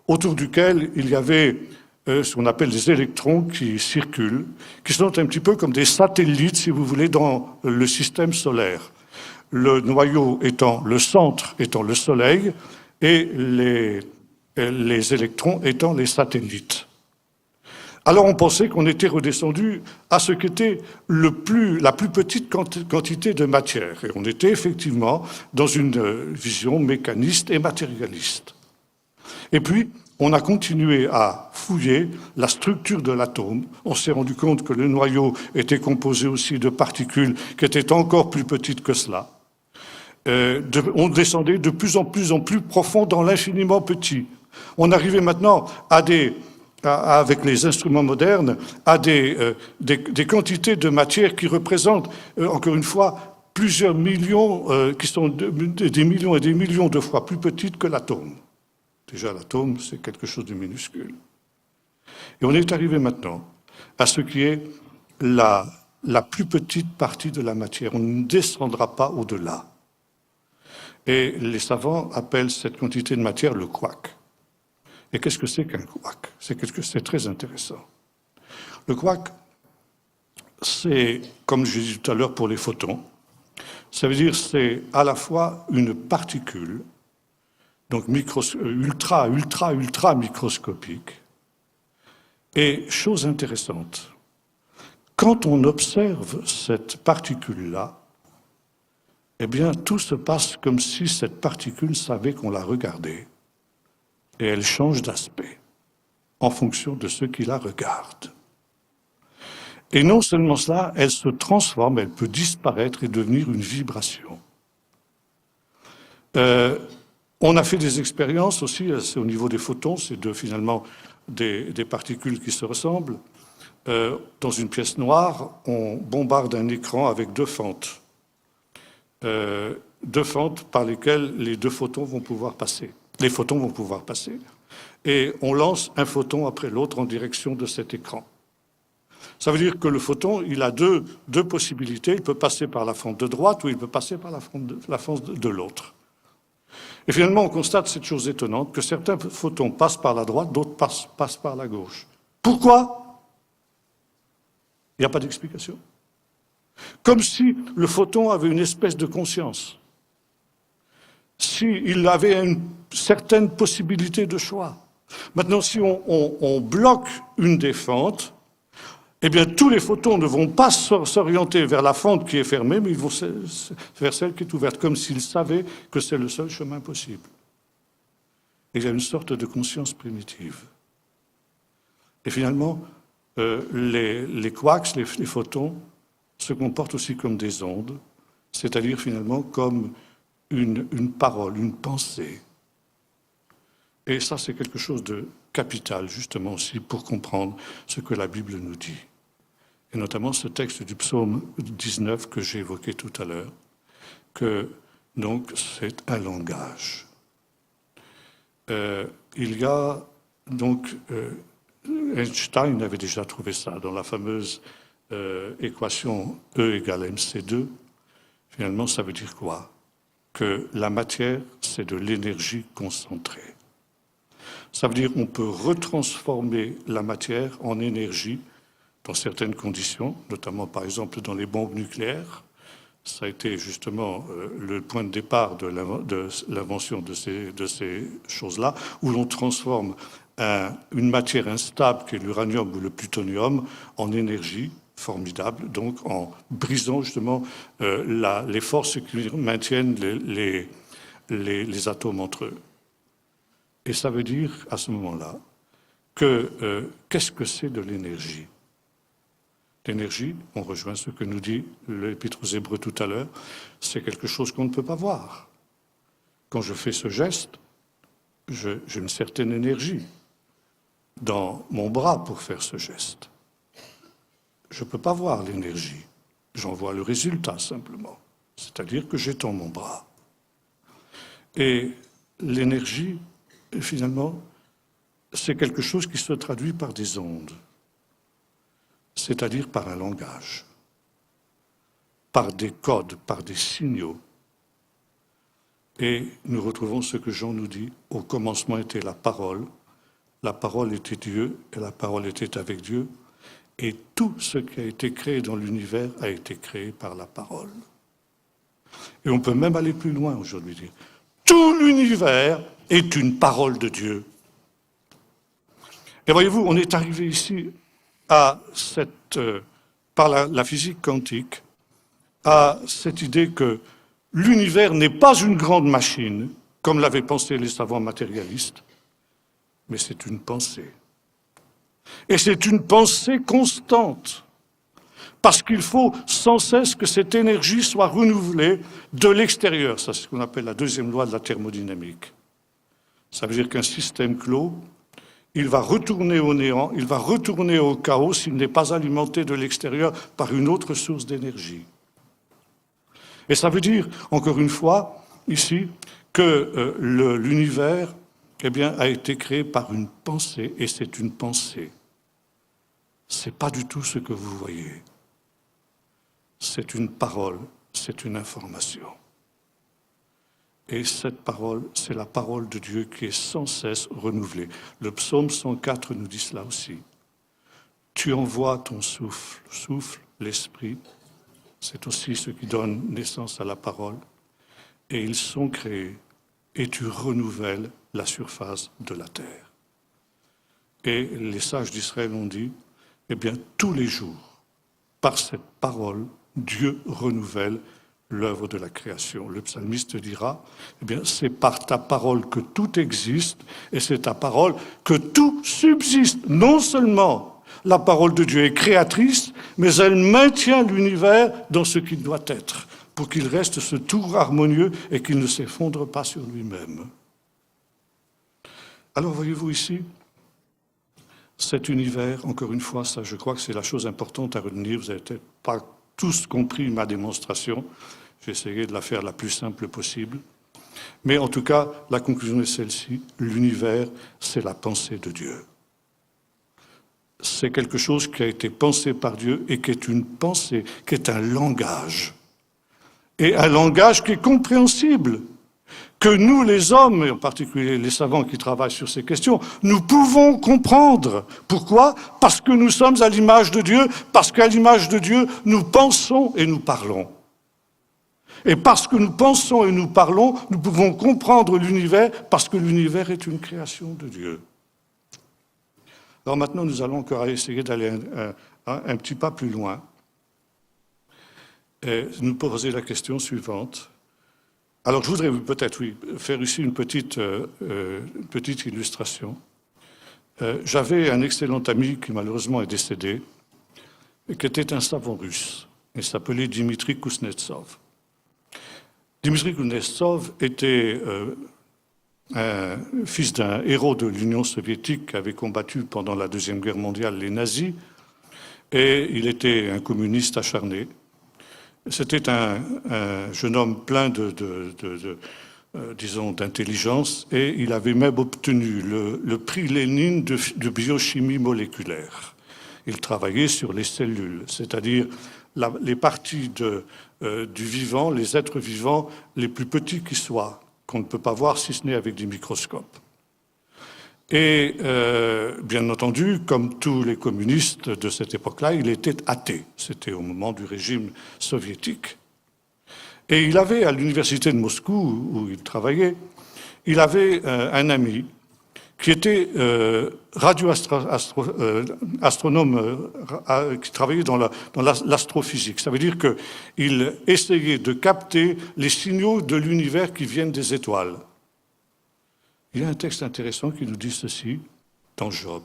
autour duquel il y avait ce qu'on appelle des électrons qui circulent, qui sont un petit peu comme des satellites, si vous voulez, dans le système solaire. Le noyau étant le centre, étant le Soleil, et les électrons étant les satellites. Alors on pensait qu'on était redescendu à ce qu'était la plus petite quantité de matière. Et on était effectivement dans une vision mécaniste et matérialiste. Et puis, on a continué à fouiller la structure de l'atome. On s'est rendu compte que le noyau était composé aussi de particules qui étaient encore plus petites que cela. On descendait de plus en plus profond dans l'infiniment petit. On arrivait maintenant avec les instruments modernes, à des quantités de matière qui représentent, encore une fois, plusieurs millions, qui sont des millions et des millions de fois plus petites que l'atome. Déjà, l'atome, c'est quelque chose de minuscule. Et on est arrivé maintenant à ce qui est la plus petite partie de la matière. On ne descendra pas au-delà. Et les savants appellent cette quantité de matière le quark. Et qu'est-ce que c'est qu'un quark? C'est très intéressant. Le quark, c'est, comme je disais tout à l'heure pour les photons, ça veut dire c'est à la fois une particule, donc ultra microscopique. Et chose intéressante, quand on observe cette particule-là, eh bien, tout se passe comme si cette particule savait qu'on la regardait. Et elle change d'aspect en fonction de ceux qui la regardent. Et non seulement cela, elle se transforme, elle peut disparaître et devenir une vibration. On a fait des expériences aussi, c'est au niveau des photons, c'est finalement des particules qui se ressemblent. Dans une pièce noire, on bombarde un écran avec deux fentes par lesquelles les photons vont pouvoir passer. Et on lance un photon après l'autre en direction de cet écran. Ça veut dire que le photon, il a deux possibilités. Il peut passer par la fente de droite ou il peut passer par la fente de l'autre. Et finalement, on constate cette chose étonnante, que certains photons passent par la droite, d'autres passent par la gauche. Pourquoi? Il n'y a pas d'explication. Comme si le photon avait une espèce de conscience. S'il avait une certaine possibilité de choix. Maintenant, si on bloque une des fentes, eh bien, tous les photons ne vont pas s'orienter vers la fente qui est fermée, mais ils vont vers celle qui est ouverte, comme s'ils savaient que c'est le seul chemin possible. Et il y a une sorte de conscience primitive. Et finalement, les quarks, les photons, se comportent aussi comme des ondes, c'est-à-dire finalement comme une parole, une pensée. Et ça, c'est quelque chose de capital, justement, aussi, pour comprendre ce que la Bible nous dit. Et notamment ce texte du psaume 19 que j'ai évoqué tout à l'heure, que, donc, c'est un langage. Il y a, donc, Einstein avait déjà trouvé ça dans la fameuse équation E égale mc2. Finalement, ça veut dire quoi? Que la matière, c'est de l'énergie concentrée. Ça veut dire qu'on peut retransformer la matière en énergie dans certaines conditions, notamment par exemple dans les bombes nucléaires. Ça a été justement le point de départ de l'invention de ces choses-là, où l'on transforme une matière instable, qui est l'uranium ou le plutonium, en énergie formidable, donc en brisant justement les forces qui maintiennent les atomes entre eux. Et ça veut dire, à ce moment-là, que qu'est-ce que c'est de l'énergie? L'énergie, on rejoint ce que nous dit l'Épître aux Hébreux tout à l'heure, c'est quelque chose qu'on ne peut pas voir. Quand je fais ce geste, j'ai une certaine énergie dans mon bras pour faire ce geste. je ne peux pas voir l'énergie. J'en vois le résultat simplement. C'est-à-dire que j'étends mon bras. Et l'énergie, finalement, c'est quelque chose qui se traduit par des ondes, c'est-à-dire par un langage, par des codes, par des signaux. Et nous retrouvons ce que Jean nous dit, au commencement était la parole était Dieu, et la parole était avec Dieu, et tout ce qui a été créé dans l'univers a été créé par la parole. Et on peut même aller plus loin aujourd'hui, dire tout l'univers est une parole de Dieu. Et voyez-vous, on est arrivé ici à par la physique quantique, à cette idée que l'univers n'est pas une grande machine, comme l'avaient pensé les savants matérialistes, mais c'est une pensée. Et c'est une pensée constante, parce qu'il faut sans cesse que cette énergie soit renouvelée de l'extérieur. Ça, c'est ce qu'on appelle la deuxième loi de la thermodynamique. Ça veut dire qu'un système clos, il va retourner au néant, il va retourner au chaos s'il n'est pas alimenté de l'extérieur par une autre source d'énergie. Et ça veut dire, encore une fois, ici, que l'univers a été créé par une pensée, et c'est une pensée. Ce n'est pas du tout ce que vous voyez. C'est une parole, c'est une information. Et cette parole, c'est la parole de Dieu qui est sans cesse renouvelée. Le psaume 104 nous dit cela aussi. Tu envoies ton souffle, l'esprit, c'est aussi ce qui donne naissance à la parole, et ils sont créés, et tu renouvelles la surface de la terre. Et les sages d'Israël ont dit, eh bien, tous les jours, par cette parole, Dieu renouvelle l'œuvre de la création. Le psalmiste dira, eh bien, c'est par ta parole que tout existe, et c'est ta parole que tout subsiste. Non seulement la parole de Dieu est créatrice, mais elle maintient l'univers dans ce qu'il doit être, pour qu'il reste ce tour harmonieux et qu'il ne s'effondre pas sur lui-même. Alors, voyez-vous ici, cet univers, encore une fois, ça, je crois que c'est la chose importante à retenir. Vous n'avez peut-être pas tous compris ma démonstration. J'ai essayé de la faire la plus simple possible. Mais en tout cas, la conclusion est celle-ci. L'univers, c'est la pensée de Dieu. C'est quelque chose qui a été pensé par Dieu et qui est une pensée, qui est un langage. Et un langage qui est compréhensible. Que nous, les hommes, et en particulier les savants qui travaillent sur ces questions, nous pouvons comprendre. Pourquoi ? Parce que nous sommes à l'image de Dieu, parce qu'à l'image de Dieu, nous pensons et nous parlons. Et parce que nous pensons et nous parlons, nous pouvons comprendre l'univers, parce que l'univers est une création de Dieu. Alors maintenant, nous allons encore essayer d'aller un petit pas plus loin et nous poser la question suivante. Alors, je voudrais peut-être, faire ici une petite illustration. J'avais un excellent ami qui, malheureusement, est décédé, et qui était un savant russe. Il s'appelait Dimitri Kuznetsov. Dimitri Kuznetsov était fils d'un héros de l'Union soviétique qui avait combattu pendant la Deuxième Guerre mondiale les nazis, et il était un communiste acharné. C'était un jeune homme plein disons, d'intelligence, et il avait même obtenu le prix Lénine de biochimie moléculaire. Il travaillait sur les cellules, c'est-à-dire les parties du vivant, les êtres vivants les plus petits qui soient, qu'on ne peut pas voir si ce n'est avec des microscopes. Et bien entendu, comme tous les communistes de cette époque-là, il était athée. C'était au moment du régime soviétique. Et il avait, à l'université de Moscou, où il travaillait, il avait un ami qui était astronome, qui travaillait dans l'astrophysique. Ça veut dire qu'il essayait de capter les signaux de l'univers qui viennent des étoiles. Il y a un texte intéressant qui nous dit ceci, dans Job,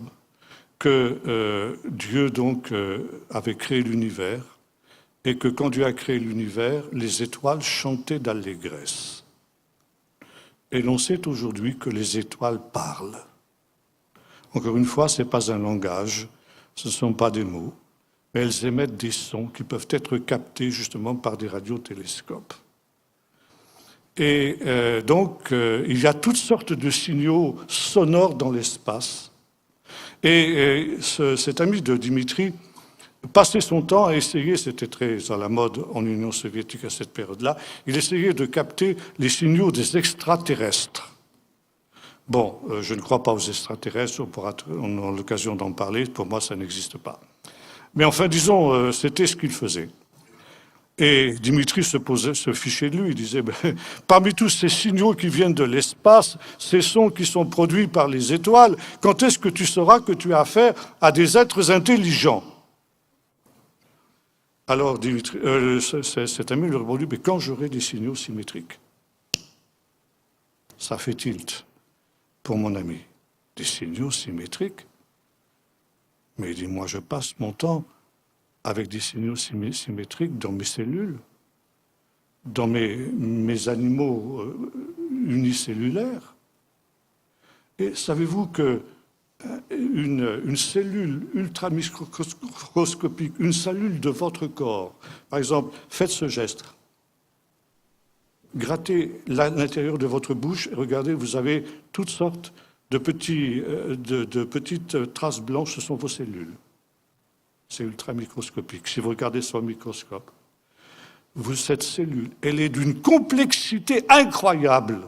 que Dieu donc avait créé l'univers, et que quand Dieu a créé l'univers, les étoiles chantaient d'allégresse. Et l'on sait aujourd'hui que les étoiles parlent. Encore une fois, ce n'est pas un langage, ce ne sont pas des mots, elles émettent des sons qui peuvent être captés justement par des radiotélescopes. Et donc, il y a toutes sortes de signaux sonores dans l'espace. Et cet ami de Dimitri passait son temps à essayer, c'était très à la mode en Union soviétique à cette période-là, il essayait de capter les signaux des extraterrestres. Bon, je ne crois pas aux extraterrestres, on aura l'occasion d'en parler, pour moi ça n'existe pas. Mais enfin, disons, c'était ce qu'il faisait. Et Dimitri se fichait de lui, il disait, parmi tous ces signaux qui viennent de l'espace, ces sons qui sont produits par les étoiles, quand est-ce que tu sauras que tu as affaire à des êtres intelligents? Alors Dimitri, cet ami lui répondit, mais quand j'aurai des signaux symétriques? Ça fait tilt pour mon ami. Des signaux symétriques? Mais il dit, moi je passe mon temps avec des signaux symétriques dans mes cellules, dans mes animaux unicellulaires. Et savez-vous que une cellule ultramicroscopique, une cellule de votre corps, par exemple, faites ce geste, grattez l'intérieur de votre bouche et regardez, vous avez toutes sortes de petites traces blanches, ce sont vos cellules. C'est ultramicroscopique. Si vous regardez sur le microscope, cette cellule, elle est d'une complexité incroyable.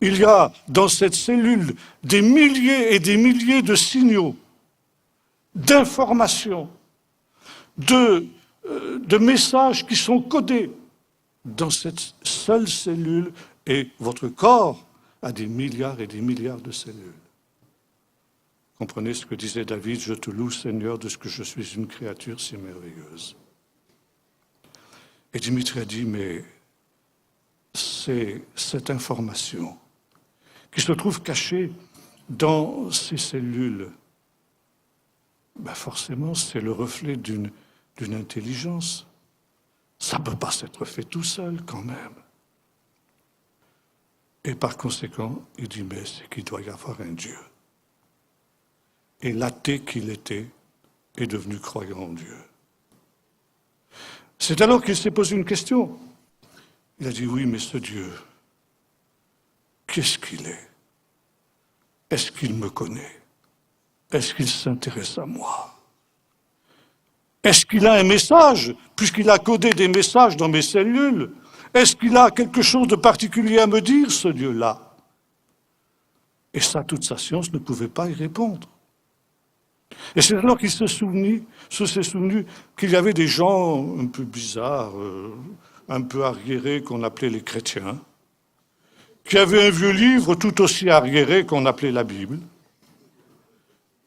Il y a dans cette cellule des milliers et des milliers de signaux, d'informations, de messages qui sont codés dans cette seule cellule, et votre corps a des milliards et des milliards de cellules. Comprenez ce que disait David, je te loue Seigneur de ce que je suis une créature si merveilleuse. Et Dimitri a dit, mais c'est cette information qui se trouve cachée dans ces cellules. Ben forcément, c'est le reflet d'une intelligence. Ça ne peut pas s'être fait tout seul quand même. Et par conséquent, il dit, mais c'est qu'il doit y avoir un Dieu. Et l'athée qu'il était est devenu croyant en Dieu. C'est alors qu'il s'est posé une question. Il a dit, oui, mais ce Dieu, qu'est-ce qu'il est? Est-ce qu'il me connaît? Est-ce qu'il s'intéresse à moi? Est-ce qu'il a un message, puisqu'il a codé des messages dans mes cellules? Est-ce qu'il a quelque chose de particulier à me dire, ce Dieu-là? Et ça, toute sa science ne pouvait pas y répondre. Et c'est alors qu'il s'est souvenu qu'il y avait des gens un peu bizarres, un peu arriérés qu'on appelait les chrétiens, qui avaient un vieux livre tout aussi arriéré qu'on appelait la Bible.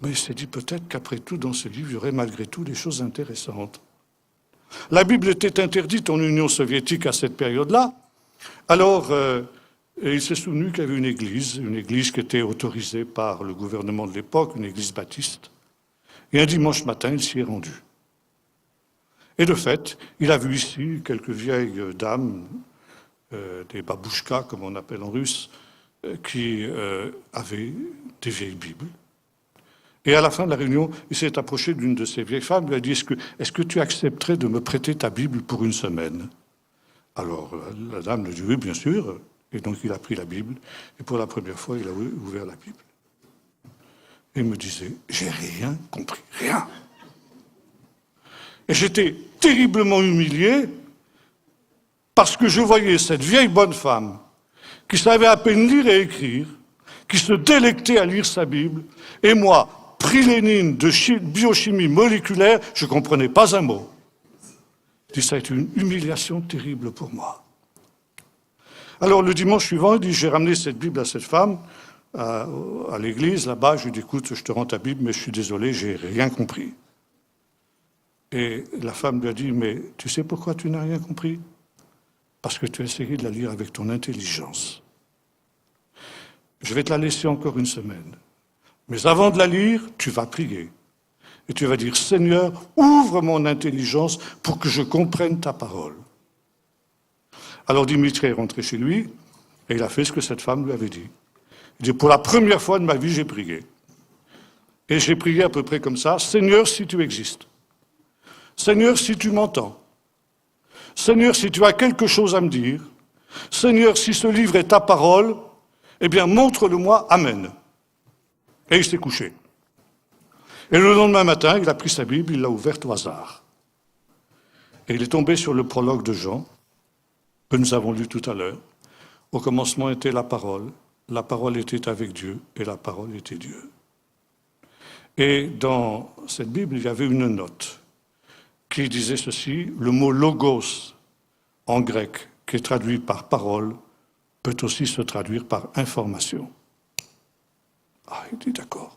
Mais il s'est dit peut-être qu'après tout, dans ce livre, il y aurait malgré tout des choses intéressantes. La Bible était interdite en Union soviétique à cette période-là. Alors, il s'est souvenu qu'il y avait une église qui était autorisée par le gouvernement de l'époque, une église baptiste. Et un dimanche matin, il s'y est rendu. Et de fait, il a vu ici quelques vieilles dames, des babouchkas, comme on appelle en russe, qui avaient des vieilles Bibles. Et à la fin de la réunion, il s'est approché d'une de ces vieilles femmes, lui a dit, est-ce que tu accepterais de me prêter ta Bible pour une semaine? Alors, la dame lui a dit, oui, bien sûr. Et donc, il a pris la Bible, et pour la première fois, il a ouvert la Bible. Et il me disait, j'ai rien compris, rien. Et j'étais terriblement humilié, parce que je voyais cette vieille bonne femme, qui savait à peine lire et écrire, qui se délectait à lire sa Bible, et moi, pris Lénine de biochimie moléculaire, je ne comprenais pas un mot. Ça a été une humiliation terrible pour moi. Alors le dimanche suivant, j'ai ramené cette Bible à cette femme, à l'église, là-bas, je lui ai dit, écoute, je te rends ta Bible, mais je suis désolé, j'ai rien compris. Et la femme lui a dit, mais tu sais pourquoi tu n'as rien compris? Parce que tu as essayé de la lire avec ton intelligence. Je vais te la laisser encore une semaine. Mais avant de la lire, tu vas prier. Et tu vas dire, Seigneur, ouvre mon intelligence pour que je comprenne ta parole. Alors Dimitri est rentré chez lui, et il a fait ce que cette femme lui avait dit. Il dit, pour la première fois de ma vie, j'ai prié. Et j'ai prié à peu près comme ça, Seigneur, si tu existes, Seigneur, si tu m'entends, Seigneur, si tu as quelque chose à me dire, Seigneur, si ce livre est ta parole, eh bien, montre-le-moi, Amen. Et il s'est couché. Et le lendemain matin, il a pris sa Bible, il l'a ouverte au hasard. Et il est tombé sur le prologue de Jean, que nous avons lu tout à l'heure. Au commencement était la parole était avec Dieu, et la parole était Dieu. Et dans cette Bible, il y avait une note qui disait ceci, le mot logos en grec, qui est traduit par parole, peut aussi se traduire par information. Ah, il dit d'accord.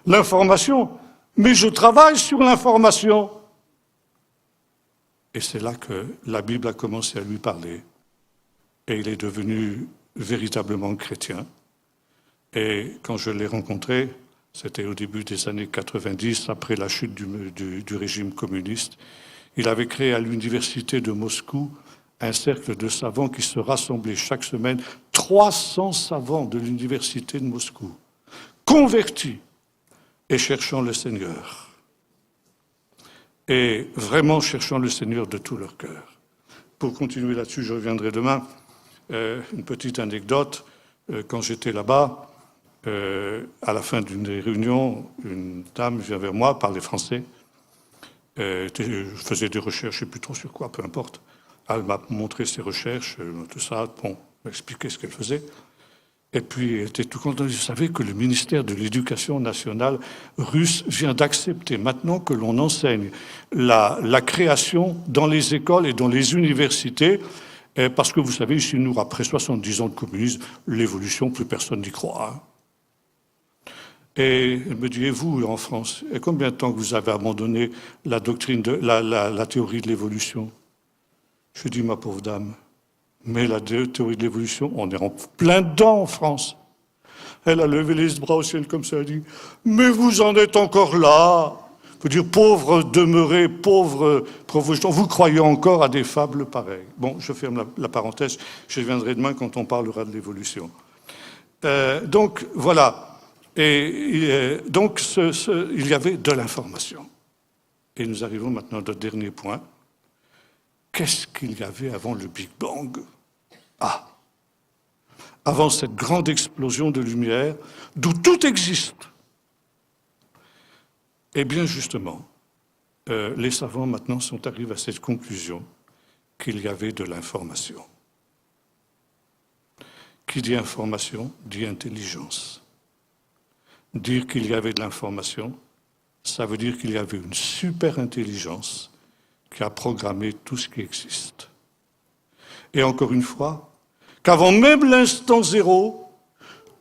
L'information, mais je travaille sur l'information. Et c'est là que la Bible a commencé à lui parler. Et il est devenu véritablement chrétien. Et quand je l'ai rencontré, c'était au début des années 90, après la chute du régime communiste, il avait créé à l'université de Moscou un cercle de savants qui se rassemblaient chaque semaine, 300 savants de l'université de Moscou, convertis et cherchant le Seigneur. Et vraiment cherchant le Seigneur de tout leur cœur. Pour continuer là-dessus, je reviendrai demain. Une petite anecdote. Quand j'étais là-bas, à la fin d'une des réunions, une dame vient vers moi, parlait français. Je faisais des recherches, je ne sais plus trop sur quoi, peu importe. Elle m'a montré ses recherches, tout ça, bon, m'expliquer ce qu'elle faisait. Et puis, elle était tout contente. Je savais que le ministère de l'Éducation nationale russe vient d'accepter maintenant que l'on enseigne la création dans les écoles et dans les universités, parce que vous savez, ici, nous, après 70 ans de communisme, l'évolution, plus personne n'y croit. Hein. Et elle me dit, et vous, en France, et combien de temps que vous avez abandonné la doctrine, la théorie de l'évolution? Je dis, ma pauvre dame, mais la théorie de l'évolution, on est en plein dedans en France. Elle a levé les bras au ciel comme ça, elle dit, mais vous en êtes encore là. Il faut dire, pauvre demeuré, pauvre gens, vous croyez encore à des fables pareilles. Bon, je ferme la parenthèse, je reviendrai demain quand on parlera de l'évolution. Donc, voilà. Et donc, il y avait de l'information. Et nous arrivons maintenant à notre dernier point. Qu'est-ce qu'il y avait avant le Big Bang? Ah, avant cette grande explosion de lumière, d'où tout existe. Eh bien, justement, les savants maintenant sont arrivés à cette conclusion qu'il y avait de l'information. Qui dit information, dit intelligence. Dire qu'il y avait de l'information, ça veut dire qu'il y avait une super intelligence qui a programmé tout ce qui existe. Et encore une fois, qu'avant même l'instant zéro,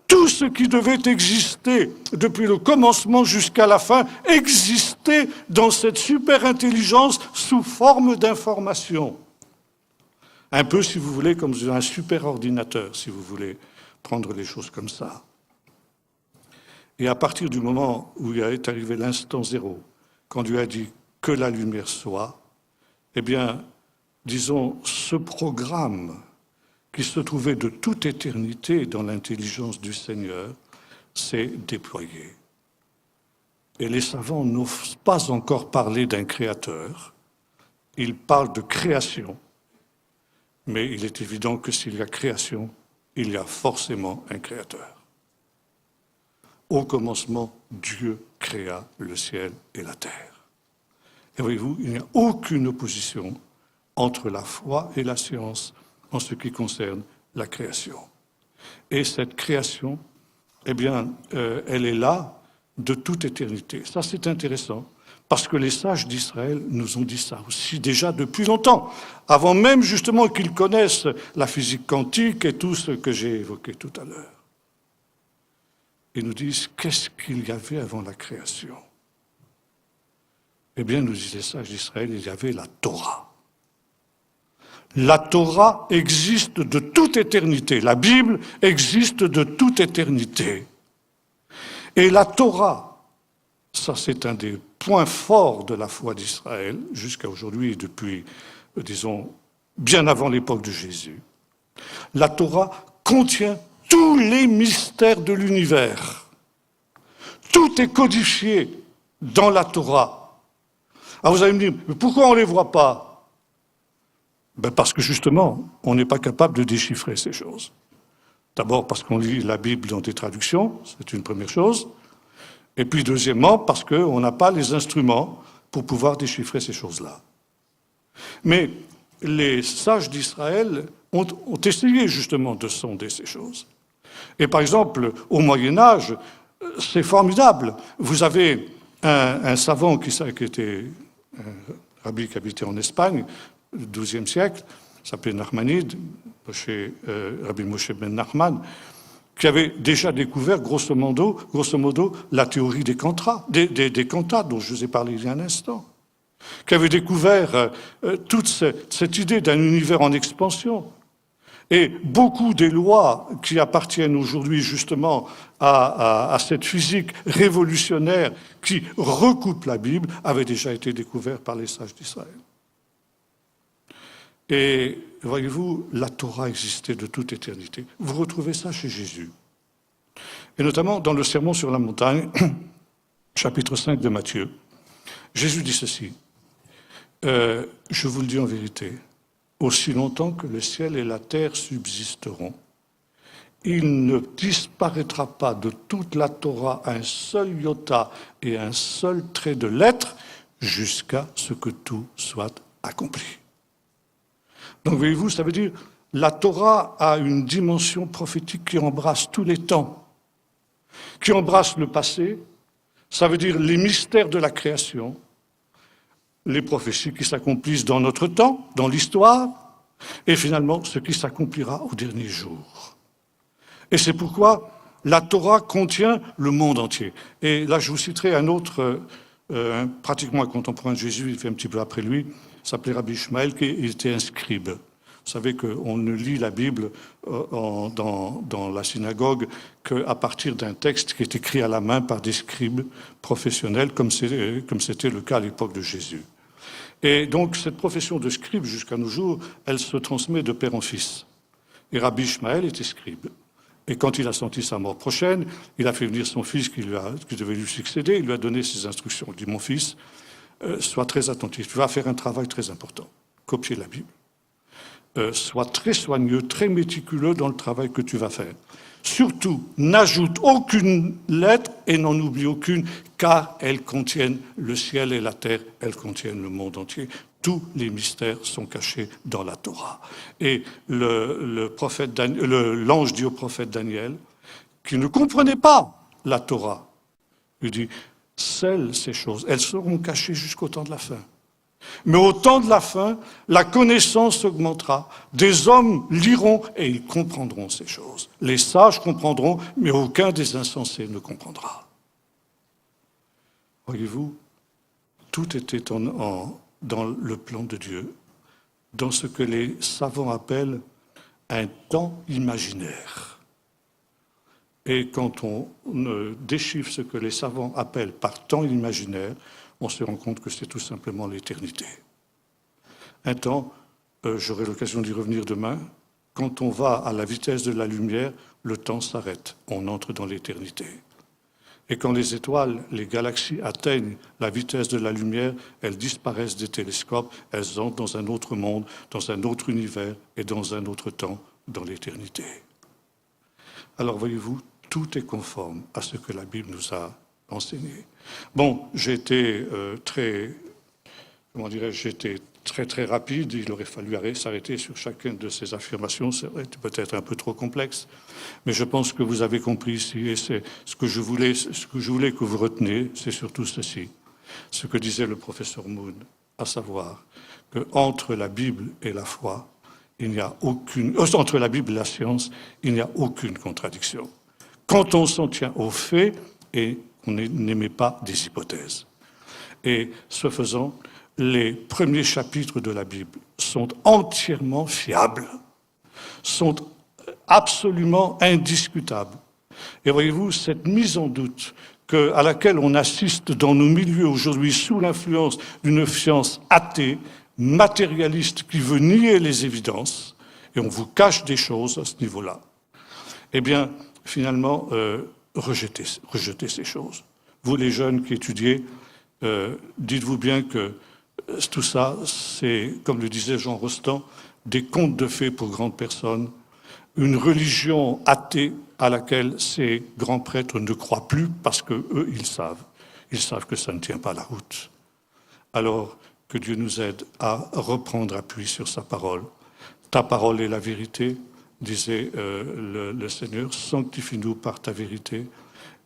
tout ce qui devait exister depuis le commencement jusqu'à la fin existait dans cette super intelligence sous forme d'information. Un peu, si vous voulez, comme un super ordinateur, si vous voulez prendre les choses comme ça. Et à partir du moment où il est arrivé l'instant zéro, quand Dieu a dit que la lumière soit, eh bien, disons, ce programme qui se trouvait de toute éternité dans l'intelligence du Seigneur s'est déployé. Et les savants n'osent pas encore parler d'un créateur, ils parlent de création. Mais il est évident que s'il y a création, il y a forcément un créateur. Au commencement, Dieu créa le ciel et la terre. Et voyez-vous, il n'y a aucune opposition entre la foi et la science en ce qui concerne la création. Et cette création, eh bien, elle est là de toute éternité. Ça, c'est intéressant, parce que les sages d'Israël nous ont dit ça aussi déjà depuis longtemps, avant même justement qu'ils connaissent la physique quantique et tout ce que j'ai évoqué tout à l'heure. Ils nous disent, qu'est-ce qu'il y avait avant la création? Eh bien, nous disent les sages d'Israël, il y avait la Torah. La Torah existe de toute éternité. La Bible existe de toute éternité. Et la Torah, ça c'est un des points forts de la foi d'Israël, jusqu'à aujourd'hui, depuis, disons, bien avant l'époque de Jésus. La Torah contient tous les mystères de l'univers. Tout est codifié dans la Torah. Alors vous allez me dire, mais pourquoi on ne les voit pas? Parce que justement, on n'est pas capable de déchiffrer ces choses. D'abord parce qu'on lit la Bible dans des traductions, c'est une première chose. Et puis deuxièmement, parce qu'on n'a pas les instruments pour pouvoir déchiffrer ces choses-là. Mais les sages d'Israël ont essayé justement de sonder ces choses. Et par exemple, au Moyen-Âge, c'est formidable. Vous avez un savant qui était un rabbi qui habitait en Espagne, au XIIe siècle, s'appelait Nachmanide, Rabbi Moshe ben Nachman, qui avait déjà découvert, grosso modo la théorie des cantates, dont je vous ai parlé il y a un instant, qui avait découvert toute cette idée d'un univers en expansion. Et beaucoup des lois qui appartiennent aujourd'hui justement à cette physique révolutionnaire qui recoupe la Bible avaient déjà été découvertes par les sages d'Israël. Et voyez-vous, la Torah existait de toute éternité. Vous retrouvez ça chez Jésus. Et notamment dans le Sermon sur la montagne, chapitre 5 de Matthieu. Jésus dit ceci, je vous le dis en vérité, aussi longtemps que le ciel et la terre subsisteront, il ne disparaîtra pas de toute la Torah un seul iota et un seul trait de lettre jusqu'à ce que tout soit accompli. Donc voyez-vous, ça veut dire la Torah a une dimension prophétique qui embrasse tous les temps, qui embrasse le passé, ça veut dire les mystères de la création, les prophéties qui s'accomplissent dans notre temps, dans l'histoire, et finalement ce qui s'accomplira au dernier jour. Et c'est pourquoi la Torah contient le monde entier. Et là, je vous citerai un autre, pratiquement un contemporain de Jésus, il fait un petit peu après lui, s'appelait Rabbi Ishmael, qui était un scribe. Vous savez qu'on ne lit la Bible dans la synagogue qu'à partir d'un texte qui est écrit à la main par des scribes professionnels, comme c'était le cas à l'époque de Jésus. Et donc, cette profession de scribe, jusqu'à nos jours, elle se transmet de père en fils. Et Rabbi Ishmael était scribe. Et quand il a senti sa mort prochaine, il a fait venir son fils qui devait lui succéder, il lui a donné ses instructions. Il dit, mon fils, sois très attentif, tu vas faire un travail très important, copier la Bible. Sois très soigneux, très méticuleux dans le travail que tu vas faire. Surtout, n'ajoute aucune lettre et n'en oublie aucune, car elles contiennent le ciel et la terre, elles contiennent le monde entier. Tous les mystères sont cachés dans la Torah. Et l'ange dit au prophète Daniel, qui ne comprenait pas la Torah, lui dit, seules ces choses, elles seront cachées jusqu'au temps de la fin. Mais au temps de la fin, la connaissance augmentera. Des hommes liront et ils comprendront ces choses. Les sages comprendront, mais aucun des insensés ne comprendra. Voyez-vous, tout était dans le plan de Dieu, dans ce que les savants appellent un temps imaginaire. Et quand on déchiffre ce que les savants appellent par temps imaginaire, on se rend compte que c'est tout simplement l'éternité. Un temps, j'aurai l'occasion d'y revenir demain, quand on va à la vitesse de la lumière, le temps s'arrête, on entre dans l'éternité. Et quand les étoiles, les galaxies atteignent la vitesse de la lumière, elles disparaissent des télescopes, elles entrent dans un autre monde, dans un autre univers et dans un autre temps, dans l'éternité. Alors voyez-vous, tout est conforme à ce que la Bible nous a enseigné. Bon, j'étais très rapide, il aurait fallu s'arrêter sur chacune de ces affirmations, c'est peut-être un peu trop complexe, mais je pense que vous avez compris ici, et c'est ce que je voulais que vous reteniez, c'est surtout ceci, ce que disait le professeur Moon, à savoir qu'entre la Bible et la foi, entre la Bible et la science, il n'y a aucune contradiction. Quand on s'en tient aux faits, et on n'émet pas des hypothèses. Et ce faisant, les premiers chapitres de la Bible sont entièrement fiables, sont absolument indiscutables. Et voyez-vous, cette mise en doute à laquelle on assiste dans nos milieux aujourd'hui sous l'influence d'une science athée, matérialiste, qui veut nier les évidences, et on vous cache des choses à ce niveau-là, eh bien, finalement, rejetez ces choses. Vous, les jeunes qui étudiez, dites-vous bien que tout ça, c'est, comme le disait Jean Rostand, des contes de fées pour grandes personnes, une religion athée à laquelle ces grands prêtres ne croient plus parce qu'eux, ils savent que ça ne tient pas la route. Alors que Dieu nous aide à reprendre appui sur sa parole. Ta parole est la vérité, disait le Seigneur, sanctifie-nous par ta vérité.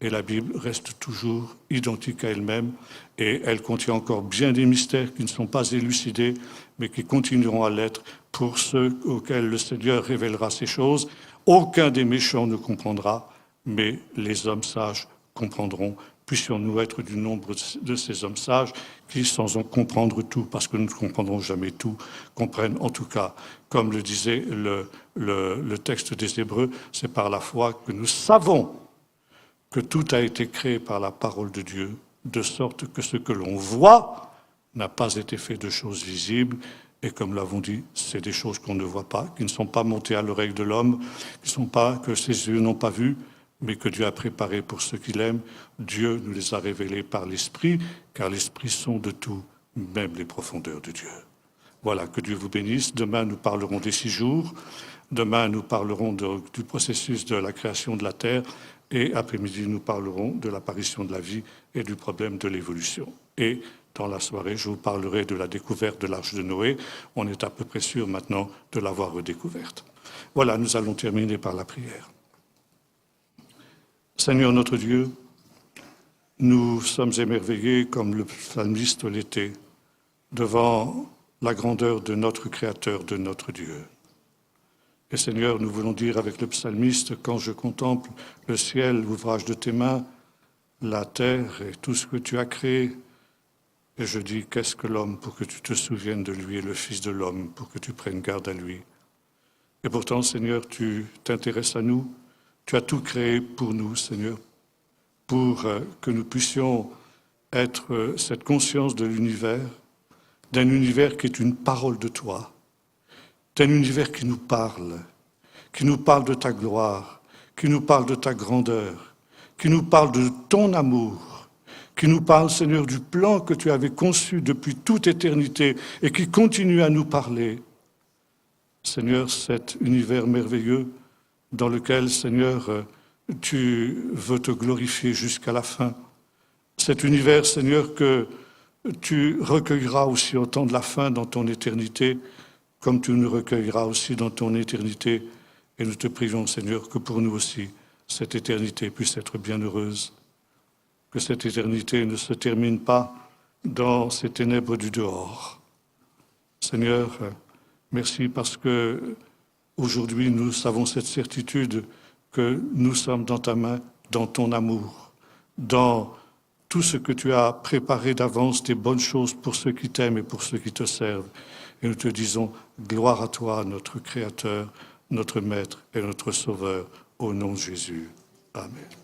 Et la Bible reste toujours identique à elle-même et elle contient encore bien des mystères qui ne sont pas élucidés, mais qui continueront à l'être pour ceux auxquels le Seigneur révélera ces choses. Aucun des méchants ne comprendra, mais les hommes sages comprendront. Puissions-nous être du nombre de ces hommes sages qui, sans en comprendre tout, parce que nous ne comprendrons jamais tout, comprennent en tout cas, comme le disait le texte des Hébreux, c'est par la foi que nous savons que tout a été créé par la parole de Dieu, de sorte que ce que l'on voit n'a pas été fait de choses visibles. Et comme l'avons dit, c'est des choses qu'on ne voit pas, qui ne sont pas montées à l'oreille de l'homme, que ses yeux n'ont pas vues, mais que Dieu a préparées pour ceux qui l'aiment. Dieu nous les a révélées par l'Esprit, car l'Esprit sonde de tout, même les profondeurs de Dieu. Voilà, que Dieu vous bénisse. Demain, nous parlerons des 6 jours. Demain, nous parlerons du processus de la création de la terre. Et après-midi, nous parlerons de l'apparition de la vie et du problème de l'évolution. Et dans la soirée, je vous parlerai de la découverte de l'arche de Noé. On est à peu près sûr maintenant de l'avoir redécouverte. Voilà, nous allons terminer par la prière. Seigneur notre Dieu, nous sommes émerveillés, comme le psalmiste l'était, devant la grandeur de notre Créateur, de notre Dieu. Et Seigneur, nous voulons dire avec le psalmiste, quand je contemple le ciel, l'ouvrage de tes mains, la terre et tout ce que tu as créé, et je dis, qu'est-ce que l'homme pour que tu te souviennes de lui et le Fils de l'homme pour que tu prennes garde à lui. Et pourtant, Seigneur, tu t'intéresses à nous, tu as tout créé pour nous, Seigneur, pour que nous puissions être cette conscience de l'univers, d'un univers qui est une parole de toi, d'un univers qui nous parle de ta gloire, qui nous parle de ta grandeur, qui nous parle de ton amour, qui nous parle, Seigneur, du plan que tu avais conçu depuis toute éternité et qui continue à nous parler. Seigneur, cet univers merveilleux dans lequel, Seigneur, tu veux te glorifier jusqu'à la fin. Cet univers, Seigneur, que tu recueilleras aussi au temps de la fin dans ton éternité, comme tu nous recueilleras aussi dans ton éternité. Et nous te prions, Seigneur, que pour nous aussi, cette éternité puisse être bienheureuse, que cette éternité ne se termine pas dans ces ténèbres du dehors. Seigneur, merci parce que aujourd'hui nous avons cette certitude que nous sommes dans ta main, dans ton amour, dans tout ce que tu as préparé d'avance, des bonnes choses pour ceux qui t'aiment et pour ceux qui te servent. Et nous te disons, gloire à toi, notre Créateur, notre Maître et notre Sauveur, au nom de Jésus. Amen.